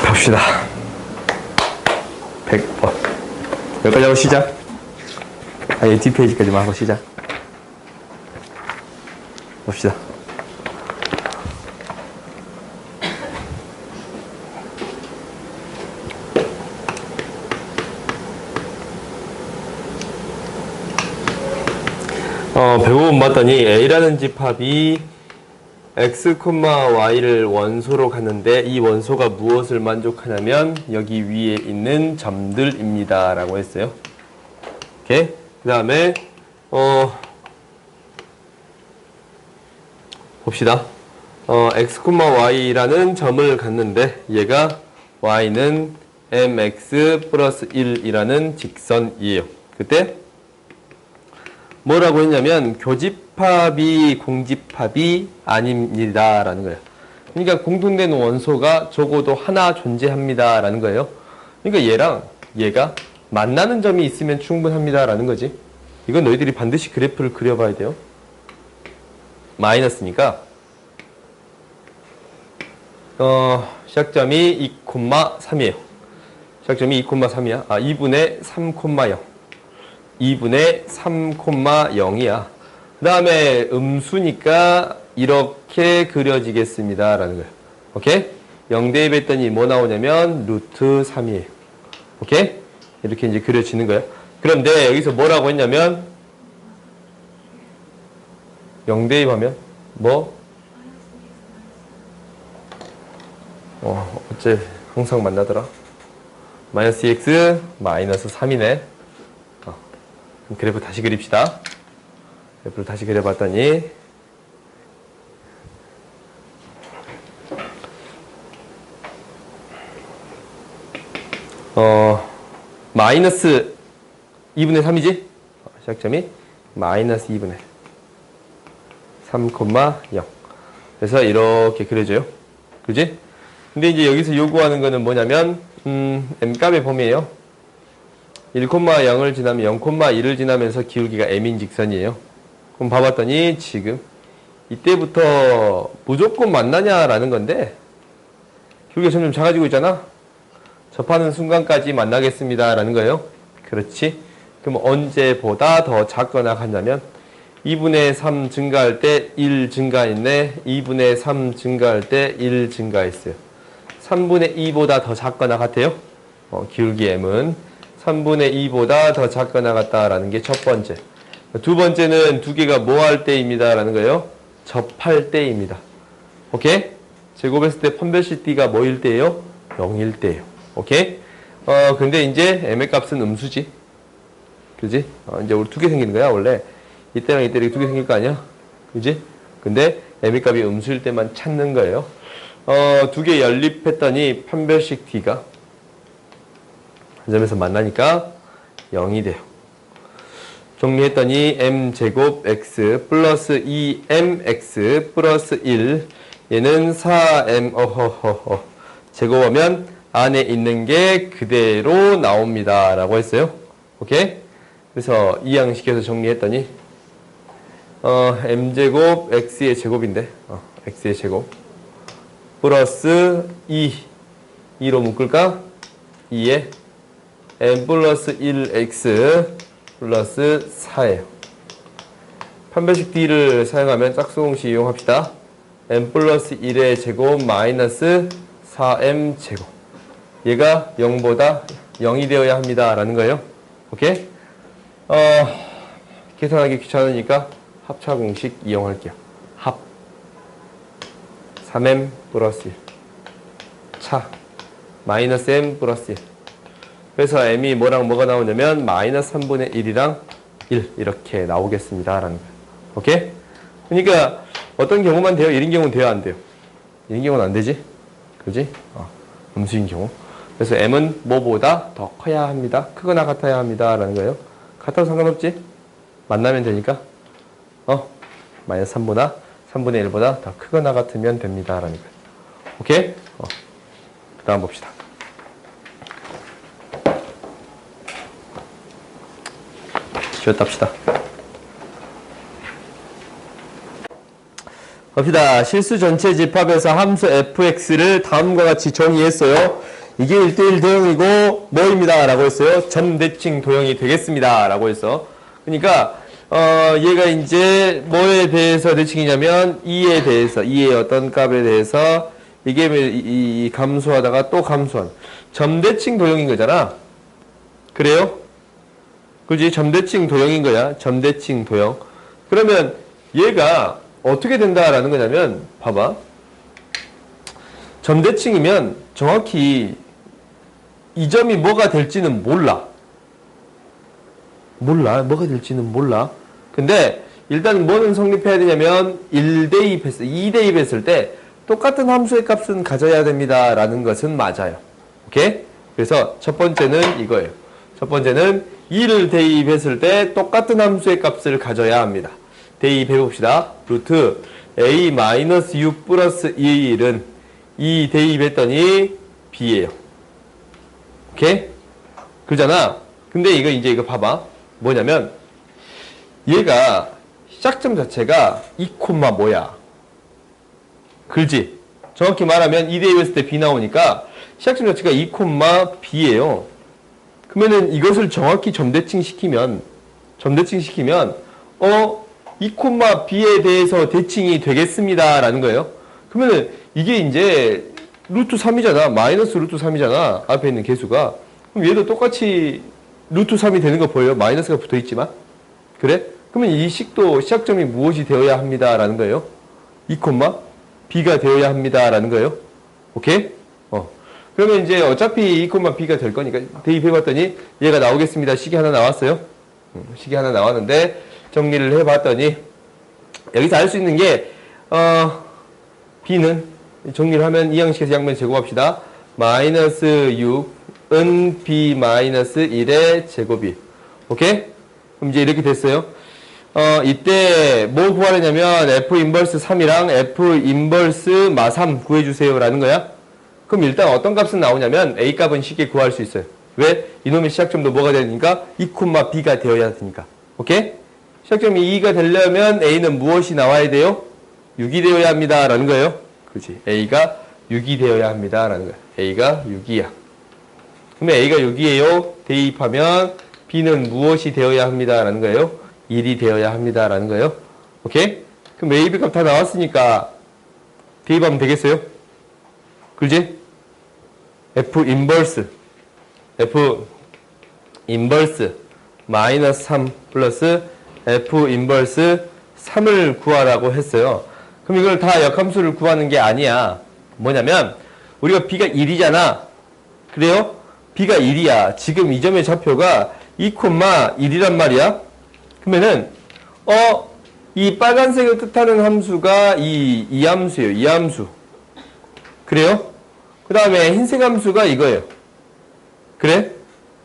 봅시다. 100번. 여기까지 하고 시작. 아예 뒷페이지까지만 하고 시작. 봅시다. 배고픔 봤더니 A라는 집합이 x, y를 원소로 갔는데 이 원소가 무엇을 만족하냐면 여기 위에 있는 점들입니다 라고 했어요. 오케이. 그 다음에 봅시다. x, y라는 점을 갖는데 얘가 y는 mx 플러스 1이라는 직선이에요. 그때 뭐라고 했냐면 교집합이 공집합이 아닙니다 라는 거예요. 그러니까 공통된 원소가 적어도 하나 존재합니다 라는 거예요. 그러니까 얘랑 얘가 만나는 점이 있으면 충분합니다 라는 거지. 이건 너희들이 반드시 그래프를 그려봐야 돼요. 마이너스니까 시작점이 2,3이에요. 시작점이 2,3이야. 2분의 3,0. 2분의 3,0이야. 그 다음에 음수니까 이렇게 그려지겠습니다 라는 거예요. 오케이? 0 대입했더니 뭐 나오냐면 루트 3이에요. 오케이? 이렇게 이제 그려지는 거예요. 그런데 여기서 뭐라고 했냐면 0 대입하면 뭐? 어째 항상 만나더라. 마이너스 2x 마이너스 3이네. 그래프 다시 그립시다. 그래프를 다시 그려봤더니 마이너스 2분의 3이지? 시작점이 마이너스 2분의 3,0. 그래서 이렇게 그려져요. 그지? 근데 이제 여기서 요구하는 거는 뭐냐면 m값의 범위예요. 1,0을 지나면 0,1을 지나면서 기울기가 m인 직선이에요. 그럼 봐봤더니 지금 이때부터 무조건 만나냐라는 건데 기울기가 점점 작아지고 있잖아. 접하는 순간까지 만나겠습니다 라는 거예요. 그렇지. 그럼 언제보다 더 작거나 같냐면 2분의 3 증가할 때 1 증가했네. 2분의 3 증가할 때 1 증가했어요. 3분의 2보다 더 작거나 같아요. 기울기 m은 3분의 2보다 더 작거나 같다라는 게 첫 번째. 두 번째는 두 개가 뭐 할 때입니다 라는 거예요. 접할 때입니다. 오케이? 제곱했을 때 판별식 D가 뭐일 때예요? 0일 때예요. 오케이? 근데 이제 m의 값은 음수지. 그지? 이제 우리 두 개 생기는 거야 원래. 이때랑 이때 이렇게 두 개 생길 거 아니야? 그지? 근데 m의 값이 음수일 때만 찾는 거예요. 두 개 연립했더니 판별식 D가 한 점에서 만나니까 0이 돼요. 정리했더니 m제곱 x 플러스 2mx 플러스 1 얘는 4m 제곱하면 안에 있는 게 그대로 나옵니다 라고 했어요. 오케이? 그래서 이 양식에서 정리했더니 m제곱 x의 제곱인데 x의 제곱 플러스 2로 묶을까? 2에 m 플러스 1x 플러스 4예요. 판별식 D를 사용하면 짝수공식 이용합시다. m 플러스 1의 제곱 마이너스 4m 제곱. 얘가 0보다 0이 되어야 합니다 라는 거예요. 오케이? 계산하기 귀찮으니까 합차공식 이용할게요. 합 3m 플러스 1 차 마이너스 m 플러스 1. 그래서 m이 뭐랑 뭐가 나오냐면 마이너스 3분의 1이랑 1 이렇게 나오겠습니다 라는 거예요. 오케이? 그러니까 어떤 경우만 돼요? 1인 경우는 돼요? 안 돼요? 1인 경우는 안 되지? 그지? 음수인 경우. 그래서 m은 뭐보다 더 커야 합니다. 크거나 같아야 합니다 라는 거예요. 같아도 상관없지? 만나면 되니까 마이너스 3보다 3분의 1보다 더 크거나 같으면 됩니다 라는 거예요. 오케이? 그 다음 봅시다. 쉬었다 합시다. 봅시다. 실수 전체 집합에서 함수 fx를 다음과 같이 정의했어요. 이게 1대1 도형이고 뭐입니다 라고 했어요. 점대칭 도형이 되겠습니다 라고 했어. 그러니까 얘가 이제 뭐에 대해서 대칭이냐면 2에 대해서 2의 어떤 값에 대해서 이게 이 감수하다가 또 감수한 점대칭 도형인 거잖아. 그래요? 그지? 점대칭 도형인 거야. 점대칭 도형. 그러면 얘가 어떻게 된다라는 거냐면 봐봐. 점대칭이면 정확히 이 점이 뭐가 될지는 몰라. 뭐가 될지는 몰라. 근데 일단 뭐는 성립해야 되냐면 1대입했을 2대입했을 때 똑같은 함수의 값은 가져야 됩니다 라는 것은 맞아요. 오케이? 그래서 첫 번째는 이거예요. 첫 번째는 2를 대입했을 때 똑같은 함수의 값을 가져야 합니다. 대입해봅시다. 루트 a-6 플러스 1은 2 대입했더니 b예요. 오케이? 그러잖아. 근데 이거 봐봐. 뭐냐면 얘가 시작점 자체가 2, 뭐야? 그렇지? 정확히 말하면 2 대입했을 때 b 나오니까 시작점 자체가 2, b예요. 그러면은 이것을 정확히 점대칭 시키면 2, b에 대해서 대칭이 되겠습니다 라는 거예요. 그러면은 이게 이제 루트 3이잖아. 마이너스 루트 3이잖아. 앞에 있는 개수가. 그럼 얘도 똑같이 루트 3이 되는 거 보여요? 마이너스가 붙어 있지만. 그래? 그러면 이 식도 시작점이 무엇이 되어야 합니다 라는 거예요. 2, b가 되어야 합니다 라는 거예요. 오케이? 그러면 이제 어차피 2, b가 될 거니까 대입해봤더니 얘가 나오겠습니다. 식이 하나 나왔어요. 식이 하나 나왔는데 정리를 해봤더니 여기서 알 수 있는 게 b는 정리를 하면 이 양식에서 양변 제곱합시다. 마이너스 6은 b 마이너스 1의 제곱이. 오케이? 그럼 이제 이렇게 됐어요. 이때 뭐 구하려냐면 f 인버스 3이랑 f 인버스 마3 구해주세요 라는 거야. 그럼 일단 어떤 값은 나오냐면 a 값은 쉽게 구할 수 있어요. 왜? 이놈의 시작점도 뭐가 되니까 2, b가 되어야 되니까. 오케이? 시작점이 2가 되려면 a는 무엇이 나와야 돼요? 6이 되어야 합니다 라는 거예요. 그렇지. a가 6이 되어야 합니다 라는 거야. a가 6이야. 그러면 a가 6이에요. 대입하면 b는 무엇이 되어야 합니다 라는 거예요. 1이 되어야 합니다 라는 거예요. 오케이? 그럼 a, b 값 다 나왔으니까 대입하면 되겠어요? 그렇지? f 인버스 마이너스 3 플러스 f 인버스 3을 구하라고 했어요. 그럼 이걸 다 역함수를 구하는 게 아니야. 뭐냐면 우리가 b가 1이잖아. 그래요? b가 1이야. 지금 이 점의 좌표가 2, 1이란 말이야. 그러면은 이 빨간색을 뜻하는 함수가 이 함수예요. 이 함수. 그래요? 그 다음에 흰색 함수가 이거예요. 그래?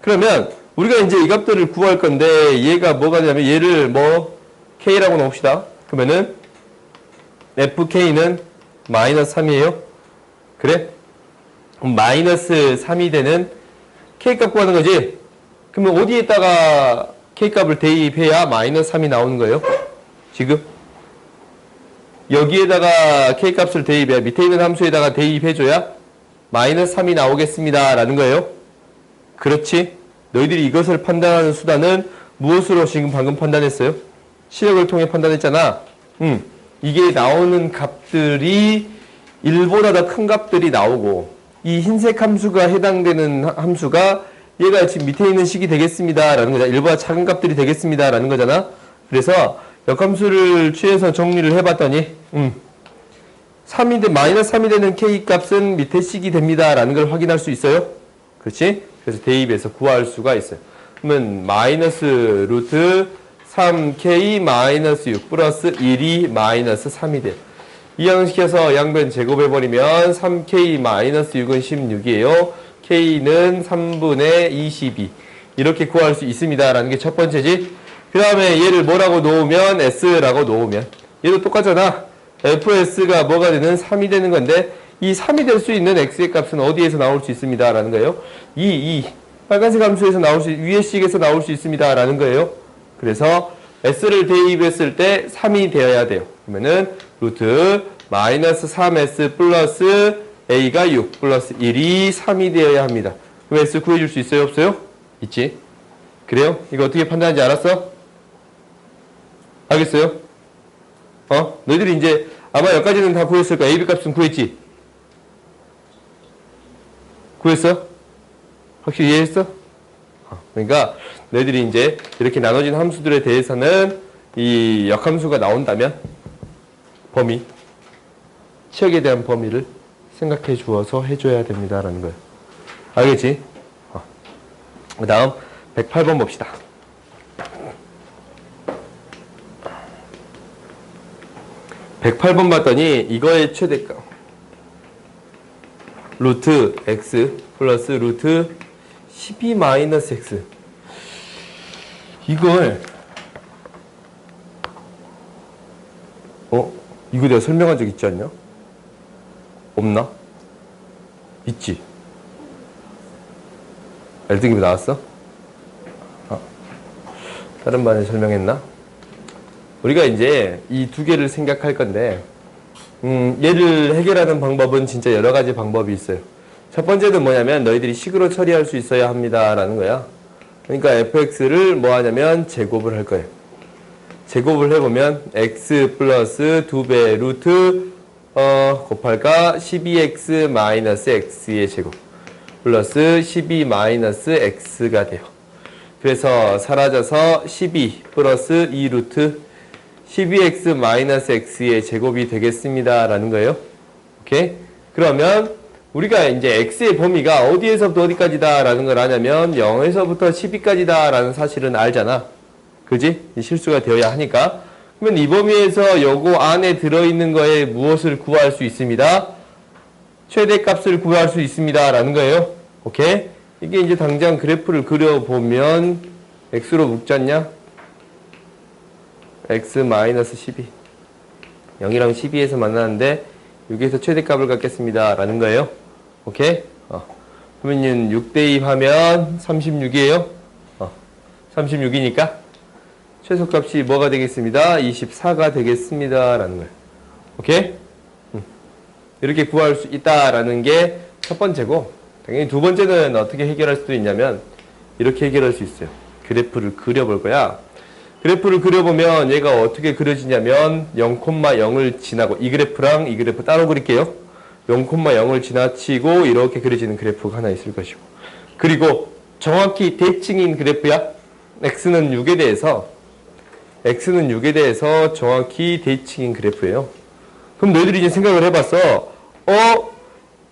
그러면 우리가 이제 이 값들을 구할 건데 얘가 뭐가 되냐면 얘를 k라고 놓읍시다. 그러면은 fk는 마이너스 3이에요. 그래? 그럼 마이너스 3이 되는 k값 구하는 거지? 그러면 어디에다가 k값을 대입해야 마이너스 3이 나오는 거예요? 지금? 여기에다가 k값을 대입해야 밑에 있는 함수에다가 대입해줘야 마이너스 3이 나오겠습니다 라는 거예요. 그렇지? 너희들이 이것을 판단하는 수단은 무엇으로 지금 방금 판단했어요? 시력을 통해 판단했잖아. 이게 나오는 값들이 1보다 더 큰 값들이 나오고 이 흰색 함수가 해당되는 함수가 얘가 지금 밑에 있는 식이 되겠습니다 라는 거잖아. 1보다 작은 값들이 되겠습니다 라는 거잖아. 그래서 역함수를 취해서 정리를 해봤더니 마이너스 3이 되는 k값은 밑에 식이 됩니다 라는 걸 확인할 수 있어요. 그렇지? 그래서 대입해서 구할 수가 있어요. 그러면 마이너스 루트 3k 마이너스 6 플러스 1이 마이너스 3이 돼요. 이 양식에서 양변 제곱해버리면 3k 마이너스 6은 16이에요. k는 3분의 22. 이렇게 구할 수 있습니다 라는 게 첫 번째지. 그 다음에 얘를 뭐라고 놓으면 s라고 놓으면 얘도 똑같잖아. fs가 뭐가 되는 3이 되는 건데 이 3이 될 수 있는 x의 값은 어디에서 나올 수 있습니다 라는 거예요. 이 빨간색 함수에서 위의 식에서 나올 수 있습니다 라는 거예요. 그래서 s를 대입했을 때 3이 되어야 돼요. 그러면은 루트 마이너스 3s 플러스 a가 6 플러스 1이 3이 되어야 합니다. 그럼 s 구해줄 수 있어요? 없어요? 있지. 그래요? 이거 어떻게 판단하는지 알았어? 알겠어요? 너희들이 이제 아마 여기까지는 다 구했을 거야. ab 값은 구했지? 구했어? 확실히 이해했어? 그러니까 너희들이 이제 이렇게 나눠진 함수들에 대해서는 이 역함수가 나온다면 범위, 치역에 대한 범위를 생각해 주어서 해줘야 됩니다라는 거예요. 알겠지? 그 다음 108번 봅시다. (108번) 봤더니 이거의 최대값 루트 x 플러스 루트 12 마이너스 x, 이걸 이거 내가 설명한 적 있지 않냐? 없나? 있지. 알등급이 나왔어? 다른 반에 설명했나? 우리가 이제 이 두 개를 생각할 건데, 얘를 해결하는 방법은 진짜 여러 가지 방법이 있어요. 첫 번째는 뭐냐면 너희들이 식으로 처리할 수 있어야 합니다 라는 거야. 그러니까 fx를 뭐 하냐면 제곱을 할 거예요. 제곱을 해보면 x 플러스 2배 루트 곱할까 12x 마이너스 x의 제곱 플러스 12 마이너스 x가 돼요. 그래서 사라져서 12 플러스 2 루트 12x 마이너스 x의 제곱이 되겠습니다 라는 거예요. 오케이? 그러면 우리가 이제 x의 범위가 어디에서부터 어디까지다 라는 걸 아냐면 0에서부터 12까지다 라는 사실은 알잖아. 그지? 실수가 되어야 하니까. 그러면 이 범위에서 요거 안에 들어있는 거에 무엇을 구할 수 있습니다? 최대값을 구할 수 있습니다 라는 거예요. 오케이? 이게 이제 당장 그래프를 그려보면 x로 묶지 않냐? x 마이너스 12 0이랑 12에서 만나는데 여기에서 최대값을 갖겠습니다 라는 거예요. 오케이? 그러면 6 대입하면 36이에요. 36이니까 최소값이 뭐가 되겠습니다? 24가 되겠습니다 라는 거예요. 오케이? 이렇게 구할 수 있다라는 게 첫 번째고, 당연히 두 번째는 어떻게 해결할 수도 있냐면 이렇게 해결할 수 있어요. 그래프를 그려볼 거야. 그래프를 그려보면 얘가 어떻게 그려지냐면 0,0을 지나고, 이 그래프랑 이 그래프 따로 그릴게요. 0,0을 지나치고 이렇게 그려지는 그래프가 하나 있을 것이고, 그리고 정확히 대칭인 그래프야. x는 6에 대해서 정확히 대칭인 그래프예요. 그럼 너희들이 이제 생각을 해봤어.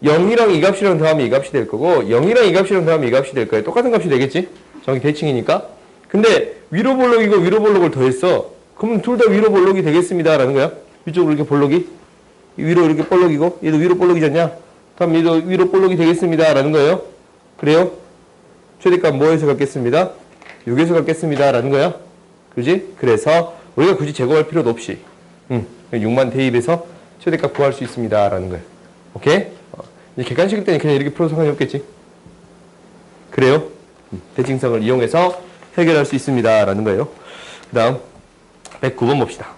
0이랑 이 값이랑 더하면 이 값이 될 거고 0이랑 이 값이랑 더하면 이 값이 될 거예요. 똑같은 값이 되겠지? 정확히 대칭이니까. 근데 위로 볼록이고 위로 볼록을 더했어. 그러면 둘 다 위로 볼록이 되겠습니다 라는 거야. 위쪽으로 이렇게 볼록이, 위로 이렇게 볼록이고 얘도 위로 볼록이잖냐? 그럼 얘도 위로 볼록이 되겠습니다 라는 거예요. 그래요? 최대값 뭐에서 갖겠습니다? 6에서 갖겠습니다 라는 거야. 그지? 그래서 우리가 굳이 제곱할 필요도 없이 6만 대입해서 최대값 구할 수 있습니다 라는 거예요. 오케이? 이제 객관식일 때는 그냥 이렇게 풀어도 상관이 없겠지? 그래요? 대칭성을 이용해서 해결할 수 있습니다 라는 거예요. 그 다음 109번 봅시다.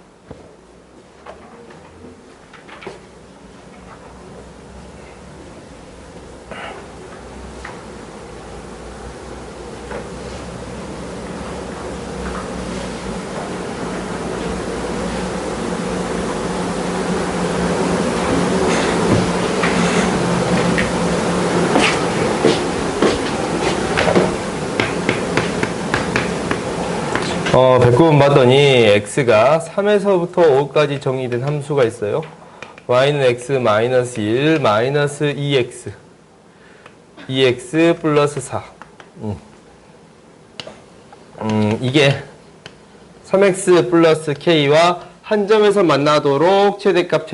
어, 109번 봤더니 x가 3에서부터 5까지 정의된 함수가 있어요. y는 x 마이너스 1 마이너스 2x 2x 플러스 4 이게 3x 플러스 k와 한 점에서 만나도록 최대값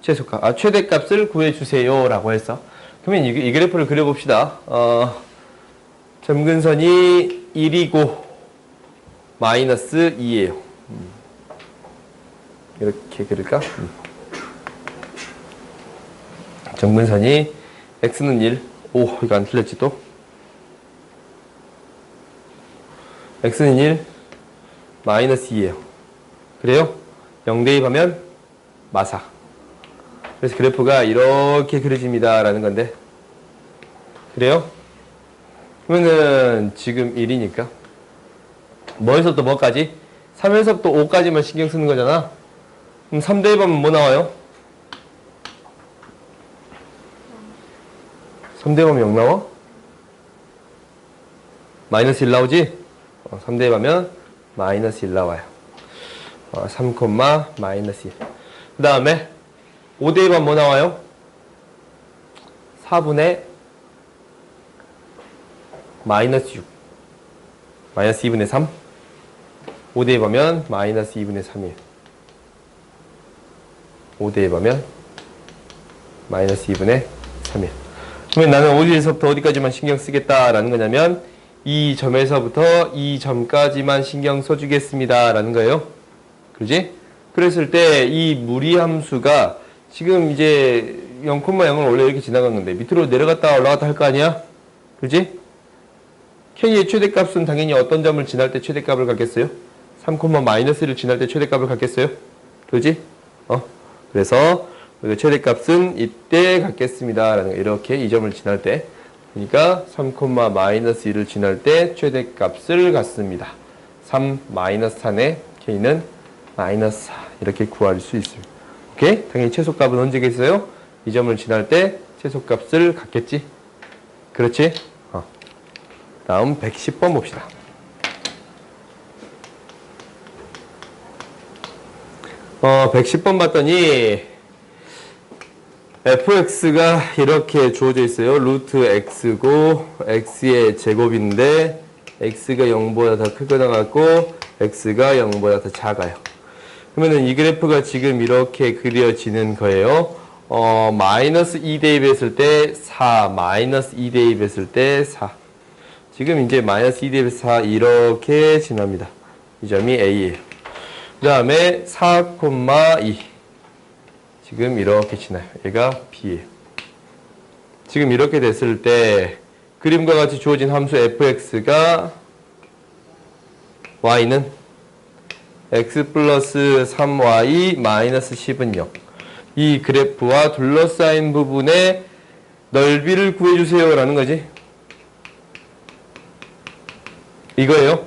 최소값 최대값을 구해주세요 라고 했어. 그러면 이 그래프를 그려봅시다. 점근선이 1이고 마이너스 2예요. 이렇게 그릴까? 점근선이 x는 1. 오, 이거 안 틀렸지 또? x는 1, 마이너스 2예요. 그래요? 0 대입하면 마사. 그래서 그래프가 이렇게 그려집니다 라는 건데, 그래요? 그러면은 지금 1이니까 뭐에서부터 뭐까지? 3에서부터 5까지만 신경 쓰는 거잖아. 그럼 3 대입하면 뭐 나와요? 3 대입하면 0 나와? 마이너스 1 나오지? 3 대입하면 마이너스 1 나와요. 3, 마이너스 1. 그 다음에 5 대입하면 뭐 나와요? 4분의 마이너스 6. 마이너스 2분의 3. 5 대입하면 마이너스 2분의 3이에요. 5 대입하면 마이너스 2분의 3이에요. 그러면 나는 어디에서부터 어디까지만 신경 쓰겠다라는 거냐면 이 점에서부터 이 점까지만 신경 써주겠습니다 라는 거예요. 그러지? 그랬을 때 이 무리함수가 지금 이제 0,0을 원래 이렇게 지나간 건데 밑으로 내려갔다 올라갔다 할 거 아니야? 그러지? K의 최대값은 당연히 어떤 점을 지날 때 최대값을 갖겠어요? 3, 마이너스를 지날 때 최대값을 갖겠어요? 그러지? 그래서 최대값은 이때 갖겠습니다 라는 거. 이렇게 이 점을 지날 때 그러니까 3, 마이너스 1을 지날 때 최대값을 갖습니다. 3 마이너스 4의 K는 마이너스 4 이렇게 구할 수 있습니다. 오케이? 당연히 최소값은 언제겠어요? 이 점을 지날 때 최소값을 갖겠지? 그렇지? 다음 110번 봅시다. 어, 110번 봤더니 fx가 이렇게 주어져 있어요. 루트 x고 x의 제곱인데 x가 0보다 더 크거나 같고 x가 0보다 더 작아요. 그러면은 이 그래프가 지금 이렇게 그려지는 거예요. 마이너스 2 대입했을 때 4, 마이너스 2 대입했을 때 4. 지금 이제 마이너스 2 대입해서 4 이렇게 지납니다. 이 점이 A예요. 그 다음에 4, 2. 지금 이렇게 지나요. 얘가 B예요. 지금 이렇게 됐을 때 그림과 같이 주어진 함수 fx가 y는 x 플러스 3y 마이너스 10은 0. 이 그래프와 둘러싸인 부분의 넓이를 구해주세요 라는 거지. 이거예요.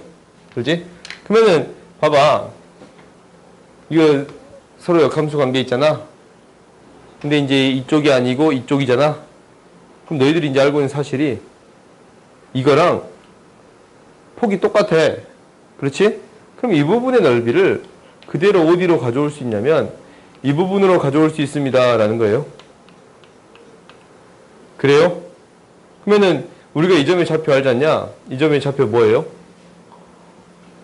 그렇지? 그러면은 봐봐. 이거 서로 역함수 관계 있잖아. 근데 이제 이쪽이 아니고 이쪽이잖아. 그럼 너희들이 이제 알고 있는 사실이 이거랑 폭이 똑같아. 그렇지? 그럼 이 부분의 넓이를 그대로 어디로 가져올 수 있냐면 이 부분으로 가져올 수 있습니다 라는 거예요. 그래요? 그러면은 우리가 이 점의 좌표 알지 않냐? 이 점의 좌표 뭐예요?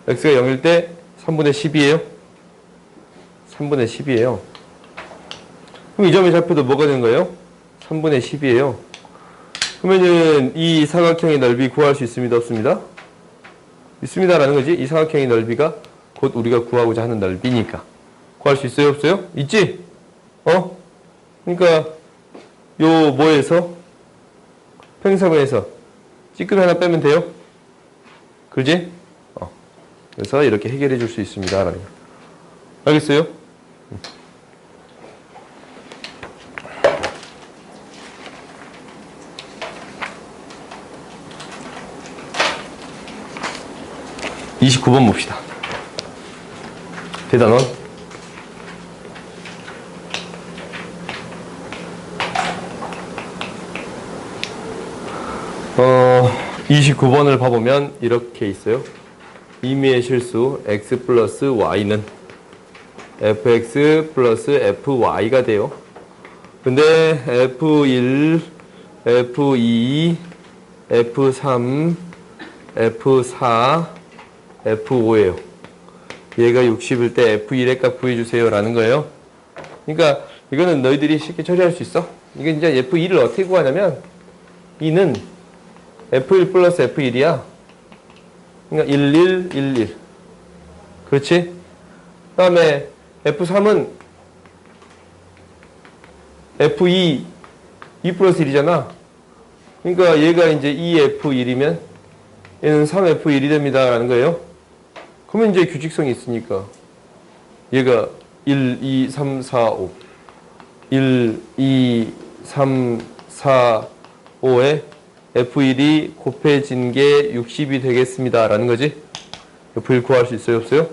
x가 0일 때 3분의 10이에요? 3분의 10이에요. 그럼 이 점의 좌표도 뭐가 되는 거예요? 3분의 10이에요. 그러면은 이 삼각형의 넓이 구할 수 있습니다? 없습니다? 있습니다 라는 거지. 이 삼각형의 넓이가 곧 우리가 구하고자 하는 넓이니까 구할 수 있어요? 없어요? 있지? 그러니까 요 뭐에서? 평행사변에서 찌끄미 하나 빼면 돼요? 그렇지? 그래서 이렇게 해결해 줄 수 있습니다 라는 거. 알겠어요? 음. 29번 봅시다. 대단원. 29번을 봐보면 이렇게 있어요. 임의의 실수 x 플러스 y는 fx 플러스 fy가 돼요. 근데 f1, f2, f3, f4, f5예요. 얘가 60일 때 f1의 값 구해주세요 라는 거예요. 그러니까 이거는 너희들이 쉽게 처리할 수 있어. 이게 이제 f2를 어떻게 구하냐면 2는 f1 플러스 f1이야. 그러니까 1, 1, 1, 1. 그렇지? 그 다음에 f3은 f2, 2 플러스 1이잖아. 그러니까 얘가 이제 2f1이면 얘는 3f1이 됩니다 라는 거예요. 그러면 이제 규칙성이 있으니까 얘가 1, 2, 3, 4, 5 1, 2, 3, 4, 5에 F1이 곱해진 게 60이 되겠습니다 라는 거지. F1 구할 수 있어요? 없어요?